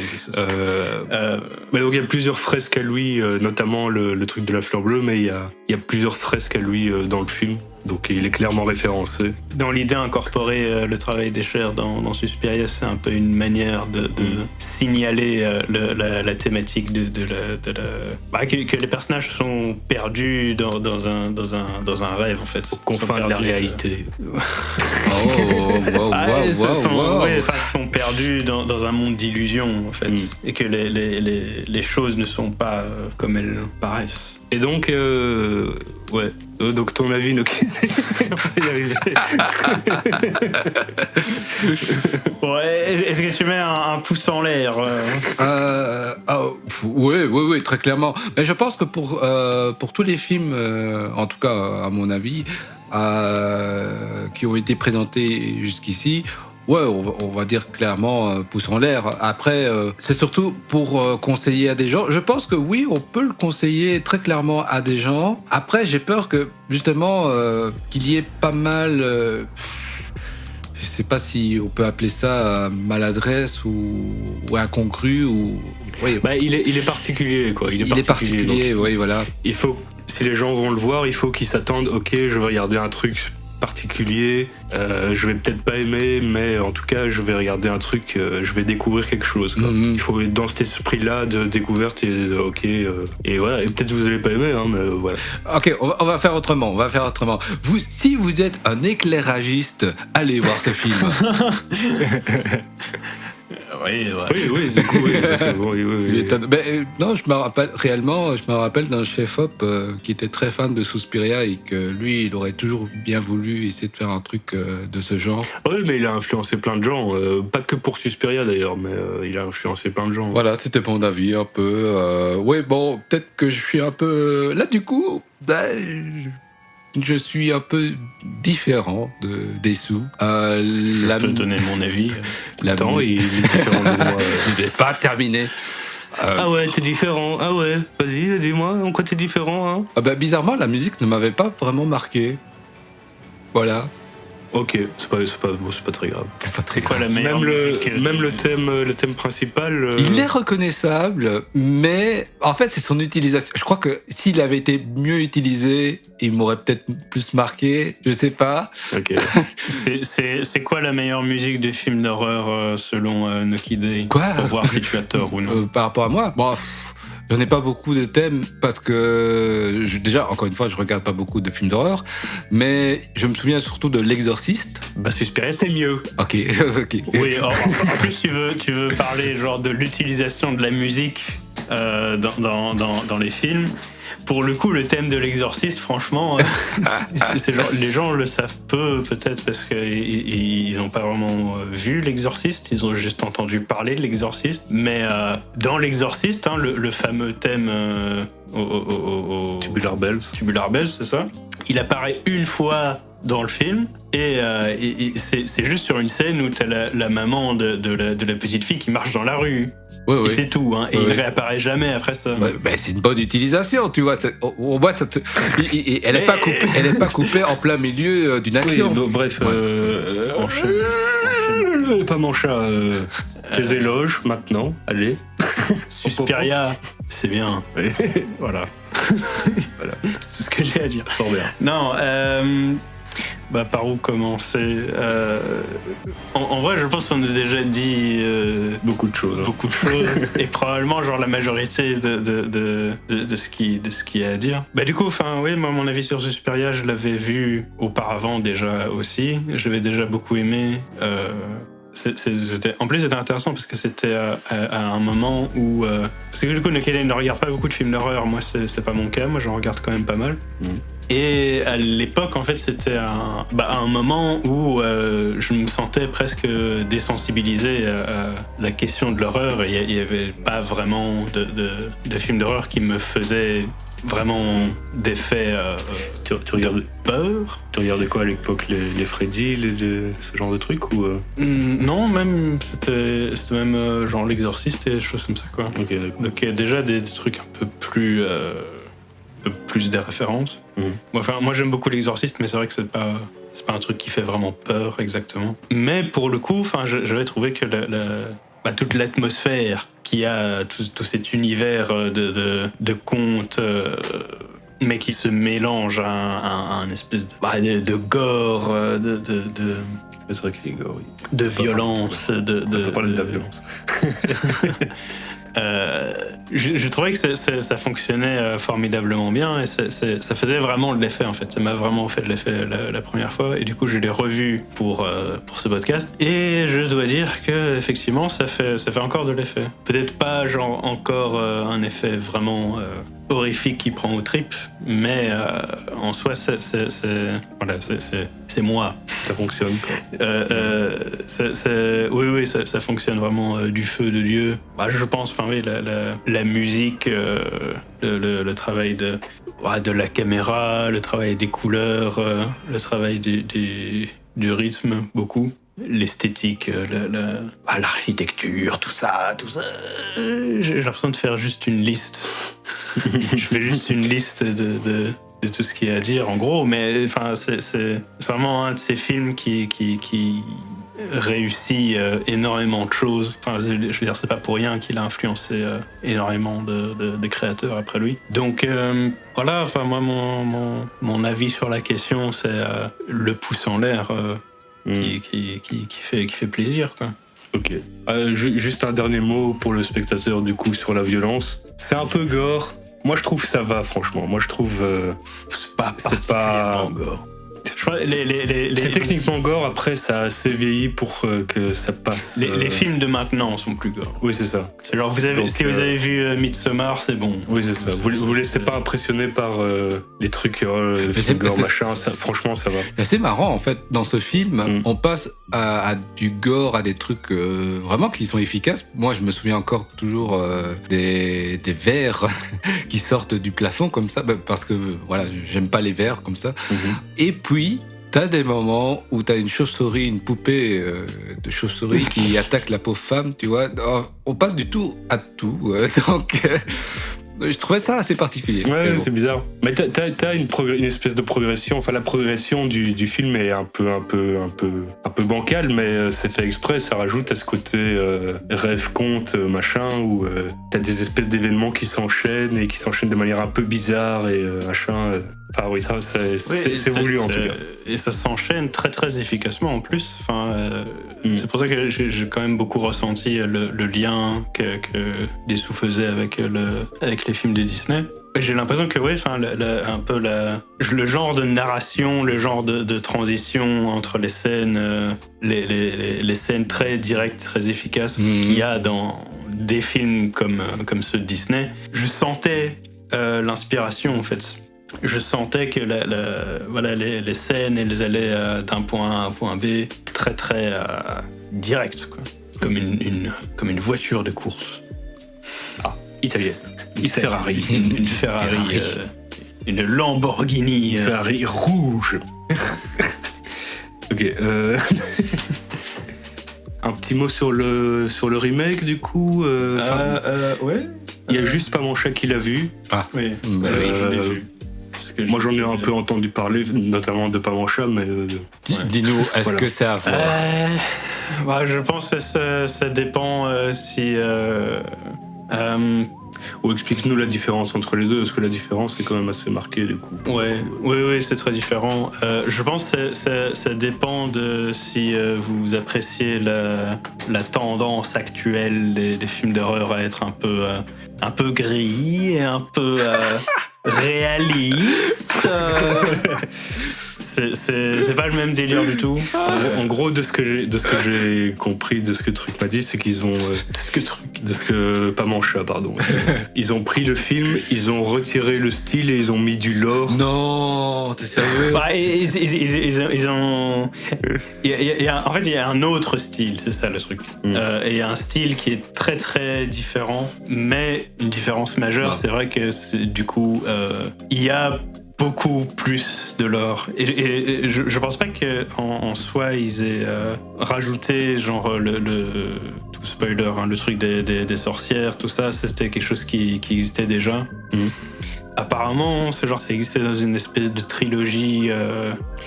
Mais donc il y a plusieurs fresques à lui, notamment le truc de la fleur bleue, mais il y a plusieurs fresques à lui dans le film. Donc il est clairement référencé. Dans l'idée d'incorporer le travail d'Escher dans Suspiria, c'est un peu une manière de signaler la thématique que les personnages sont perdus dans un rêve en fait. Aux confins de la réalité. Ils sont perdus dans un monde d'illusions en fait, et que les choses ne sont pas comme elles paraissent. Et donc, donc ton avis, Noki, on va y arriver. Est-ce que tu mets un pouce en l'air Oui, très clairement. Mais je pense que pour tous les films, en tout cas à mon avis, qui ont été présentés jusqu'ici, ouais, on va dire clairement pouce en l'air. Après, c'est surtout pour conseiller à des gens. Je pense que oui, on peut le conseiller très clairement à des gens. Après, j'ai peur que justement qu'il y ait pas mal... je sais pas si on peut appeler ça maladresse ou incongru ou... Oui. Il est particulier, quoi. Il est particulier, oui, voilà. Il faut, si les gens vont le voir, il faut qu'ils s'attendent. Ok, je vais regarder un truc particulier, je vais peut-être pas aimer, mais en tout cas je vais regarder un truc, je vais découvrir quelque chose, quoi. Il faut être dans cet esprit-là de découverte et voilà, et peut-être vous allez pas aimer, hein, mais voilà. Ok, on va faire autrement. Si vous êtes un éclairagiste, allez voir ce film. Oui, c'est cool. Parce que, oui. Non, je me rappelle d'un chef-op qui était très fan de Suspiria et que lui, il aurait toujours bien voulu essayer de faire un truc de ce genre. Oui, mais il a influencé plein de gens, pas que pour Suspiria d'ailleurs, mais il a influencé plein de gens. Voilà, c'était mon avis un peu. Oui, bon, peut-être que je suis un peu... Là, du coup... je suis un peu différent des sous. Je peux donner mon avis. Attends, il est différent de moi. Il n'est pas terminé. Ah ouais, t'es différent. Ah ouais, vas-y, dis-moi, en quoi t'es différent, hein? Bizarrement, la musique ne m'avait pas vraiment marqué. Voilà. Ok, c'est pas très grave. C'est pas très Quoi grave. la meilleure musique, Même le thème principal. Il est reconnaissable, mais en fait, c'est son utilisation. Je crois que s'il avait été mieux utilisé, il m'aurait peut-être plus marqué. Je sais pas. Ok. C'est quoi la meilleure musique des films d'horreur selon Nucky Day? Quoi? Pour voir si tu as tort ou non. Par rapport à moi, bon, j'en ai pas beaucoup de thèmes parce que déjà, encore une fois, je regarde pas beaucoup de films d'horreur, mais je me souviens surtout de L'Exorciste. Bah, Suspiria, c'est mieux. Ok, ok. Oui, en plus, tu veux parler genre de l'utilisation de la musique dans les films. Pour le coup, le thème de L'Exorciste, franchement, c'est genre, les gens le savent peu, peut-être parce qu'ils n'ont pas vraiment vu L'Exorciste, ils ont juste entendu parler de L'Exorciste. Mais dans L'Exorciste, hein, le fameux thème Tubular Bells. Tubular Bells, c'est ça. Il apparaît une fois dans le film et c'est juste sur une scène où t'as la maman de la petite fille qui marche dans la rue. Oui, Et oui. c'est tout, hein. Et Oui, il oui. réapparaît jamais après ça. Ouais, ben, c'est une bonne utilisation, tu vois. Au moins, elle n'est pas coupée en plein milieu d'une Oui, action. bon, bref. Pas mon chat. Tes éloges maintenant. Allez. Suspiria, c'est bien. Voilà. Voilà. C'est tout ce que j'ai à dire. Fort bien. Non, bah par où commencer en vrai, je pense qu'on a déjà dit Beaucoup de choses. beaucoup de choses et probablement genre la majorité de ce qui est à dire. Bah du coup, enfin oui, moi mon avis sur Suspiria, je l'avais vu auparavant déjà aussi. Je l'avais déjà beaucoup aimé. En plus, c'était intéressant parce que c'était à un moment où... parce que du coup, Nucky Day ne regarde pas beaucoup de films d'horreur. Moi, c'est pas mon cas. Moi, j'en regarde quand même pas mal. Et à l'époque, en fait, c'était un moment où je me sentais presque désensibilisé à la question de l'horreur. Il n'y avait pas vraiment de films d'horreur qui me faisaient vraiment d'effet Tu regardais peur. Tu regardais quoi à l'époque, les Freddy, ce genre de trucs ou Non, même c'était même genre L'Exorciste et des choses comme ça quoi. Ok, d'accord. Donc déjà des trucs un peu plus des références. Enfin, moi j'aime beaucoup L'Exorciste, mais c'est vrai que c'est pas un truc qui fait vraiment peur exactement. Mais pour le coup, enfin, j'avais trouvé que toute l'atmosphère qu'il y a, tout cet univers de contes, mais qui se mélange à un espèce de gore, C'est vrai qu'il est gore, oui. de violence, On peut parler de la violence. je trouvais que ça fonctionnait formidablement bien et ça faisait vraiment de l'effet en fait. Ça m'a vraiment fait de l'effet la première fois et du coup je l'ai revu pour ce podcast et je dois dire que effectivement ça fait encore de l'effet. Peut-être pas genre encore un effet vraiment horrifique qui prend aux tripes, mais en soi c'est moi. Ça fonctionne, quoi. Oui, ça fonctionne vraiment du feu de Dieu. Je pense, enfin oui, la musique, le travail de la caméra, le travail des couleurs, le travail du rythme, beaucoup. L'esthétique, l'architecture, tout ça. J'ai l'impression de faire juste une liste. Je fais juste une liste de tout ce qu'il y a à dire, en gros, mais enfin, c'est vraiment un de ces films qui réussit énormément de choses. Enfin, je veux dire, c'est pas pour rien qu'il a influencé énormément de créateurs après lui. Donc voilà, enfin moi mon avis sur la question, c'est le pouce en l'air qui fait plaisir, quoi. Ok. Juste un dernier mot pour le spectateur, du coup, sur la violence. C'est un peu gore. Moi, je trouve que ça va, franchement. Moi, je trouve... c'est pas particulièrement gore. Je crois, c'est techniquement gore, après ça a assez vieilli pour que ça passe. Les films de maintenant sont plus gore. Oui, c'est ça. C'est genre, vous avez vu Midsommar, c'est bon. Oui, c'est ça. Vous laissez pas impressionner par les trucs, les films gore, machin, ça, franchement, ça va. C'est assez marrant, en fait. Dans ce film, on passe à du gore, à des trucs vraiment qui sont efficaces. Moi, je me souviens encore toujours des vers qui sortent du plafond comme ça, parce que, voilà, j'aime pas les vers comme ça. Et puis, t'as des moments où t'as une chauve-souris, une poupée de chauve-souris qui attaque la pauvre femme, tu vois. On passe du tout à tout. Donc, Je trouvais ça assez particulier. Ouais, bon. c'est bizarre. Mais t'as une espèce de progression. Enfin, la progression du film est un peu bancale, mais c'est fait exprès. Ça rajoute à ce côté rêve, conte, machin, où t'as des espèces d'événements qui s'enchaînent et qui s'enchaînent de manière un peu bizarre et machin. Enfin oui, ça c'est voulu en tout cas. Et ça s'enchaîne très très efficacement en plus. Enfin, c'est pour ça que j'ai quand même beaucoup ressenti le lien que Dessous faisait avec les films de Disney. J'ai l'impression que le genre de narration, le genre de transition entre les scènes, les scènes très directes, très efficaces qu'il y a dans des films comme ceux de Disney, je sentais l'inspiration en fait. Je sentais que les scènes, elles allaient d'un point A à un point B très très direct, quoi. Comme une voiture de course. Ah, italienne. Une Ferrari. Une Ferrari. Une Lamborghini. Une Ferrari rouge. Ok. Un petit mot sur le remake du coup. Ouais. Il y a juste pas mon chat qui l'a vu. Ah. Oui. Oui, je l'ai vu. Moi j'en ai un peu entendu parler, notamment de Pas mon chat, mais... Dis-nous, est-ce que c'est à voir je pense que ça dépend si... Ou explique-nous la différence entre les deux, parce que la différence est quand même assez marquée du coup. Oui, c'est très différent. Je pense que ça dépend de si vous appréciez la tendance actuelle des films d'horreur à être un peu gris et un peu réaliste. C'est pas le même délire du tout. En gros, de ce que j'ai compris, de ce que Truc m'a dit, c'est qu'ils ont... Pas mon chat, pardon. Ils ont pris le film, ils ont retiré le style et ils ont mis du lore. Non, t'es sérieux? Ils ont... En fait, il y a un autre style, c'est ça le truc. Et il y a un style qui est très très différent, mais une différence majeure, c'est vrai que du coup, il y a beaucoup plus de lore. Et je pense pas qu'en soi, ils aient rajouté genre tout spoiler, hein, le truc des sorcières, tout ça, c'était quelque chose qui existait déjà. Apparemment, ça existait dans une espèce de trilogie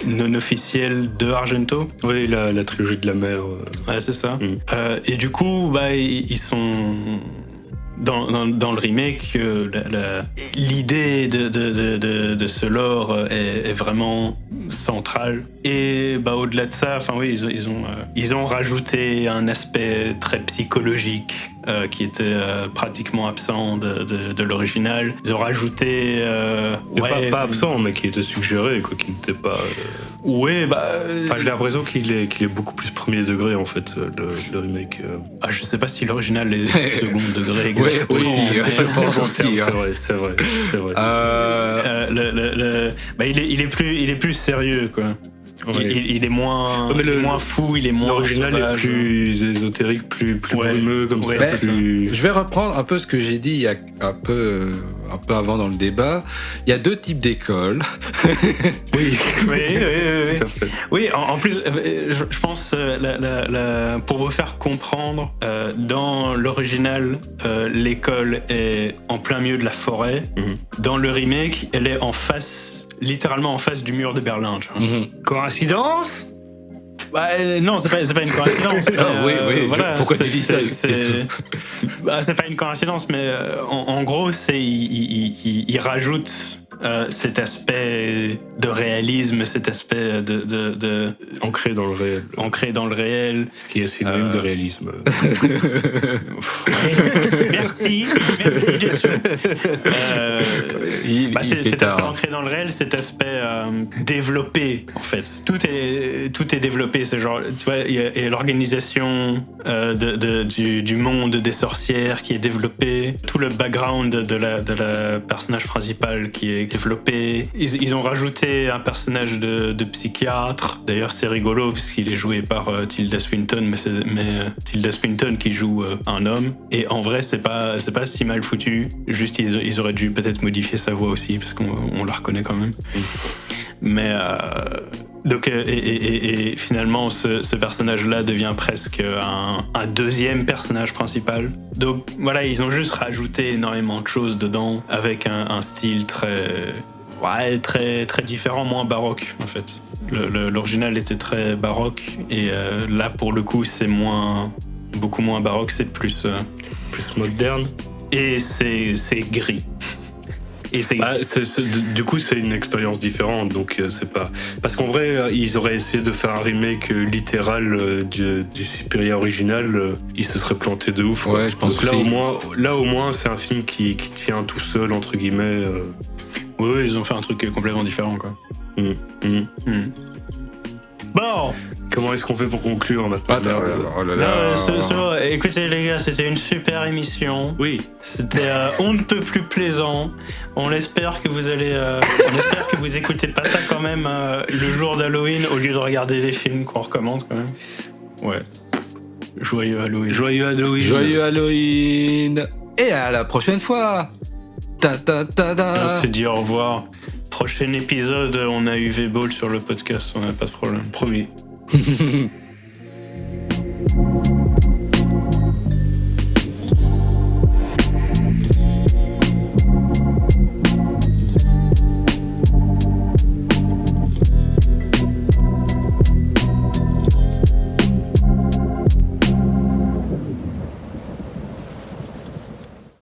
non officielle de Argento. Oui, la trilogie de la mer. Ouais, c'est ça. Et du coup, ils sont... Dans le remake, l'idée de ce lore est vraiment centrale. Et au-delà de ça, ils ont rajouté un aspect très psychologique qui était pratiquement absent de l'original. Ils ont rajouté... pas absent, mais qui était suggéré, quoi, qui n'était pas... j'ai l'impression qu'il est beaucoup plus premier degré, en fait, le remake. Je sais pas si l'original est second degré exactement. C'est vrai. Il est plus sérieux, quoi. Il est moins fou, il est moins... L'original sauvage. est plus ésotérique, plus brumeux, comme ça. Je vais reprendre un peu ce que j'ai dit il y a un peu avant dans le débat. Il y a deux types d'écoles. Oui. Tout à fait. Oui, en plus, je pense, pour vous faire comprendre, dans l'original, l'école est en plein milieu de la forêt. Dans le remake, elle est littéralement en face du mur de Berlin. Coïncidence ? Non, c'est pas une coïncidence. Oui, pourquoi tu dis ça? C'est pas une coïncidence, mais en gros, il rajoute cet aspect de réalisme, cet aspect de ancré dans le réel. Ancré dans le réel. Ce qui est synonyme de réalisme. Merci, Jessie. Cet aspect ancré dans le réel, cet aspect développé, en fait. Tout est développé. C'est genre, tu vois, il y a l'organisation du monde des sorcières qui est développée, tout le background de la personnage principal qui est développé. Ils ont rajouté un personnage de psychiatre. D'ailleurs, c'est rigolo puisqu'il est joué par Tilda Swinton, mais Tilda Swinton qui joue un homme. Et en vrai, c'est pas si mal foutu. Juste, ils auraient dû peut-être modifier sa voix aussi parce qu'on la reconnaît quand même. Mais donc et finalement ce personnage-là devient presque un deuxième personnage principal. Donc voilà, ils ont juste rajouté énormément de choses dedans avec un style très différent, moins baroque en fait. L'original était très baroque et là pour le coup c'est beaucoup moins baroque, c'est plus moderne et c'est gris. Et du coup, c'est une expérience différente, donc c'est pas... Parce qu'en vrai, ils auraient essayé de faire un remake littéral du Suspiria original, ils se seraient plantés de ouf. Ouais, je pense donc là, au moins, c'est un film qui tient tout seul, entre guillemets. Oui, ils ont fait un truc complètement différent, quoi. Bon, comment est-ce qu'on fait pour conclure maintenant? C'est bon. Écoutez les gars, c'était une super émission. Oui. C'était on ne peut plus plaisant. On espère que vous allez, on espère que vous écoutez pas ça quand même le jour d'Halloween au lieu de regarder les films qu'on recommande quand même. Ouais. Joyeux Halloween. Joyeux Halloween. Joyeux Halloween. Et à la prochaine fois. On s'est dit au revoir. Prochain épisode, on a UV Ball sur le podcast, on n'a pas de problème. Promis.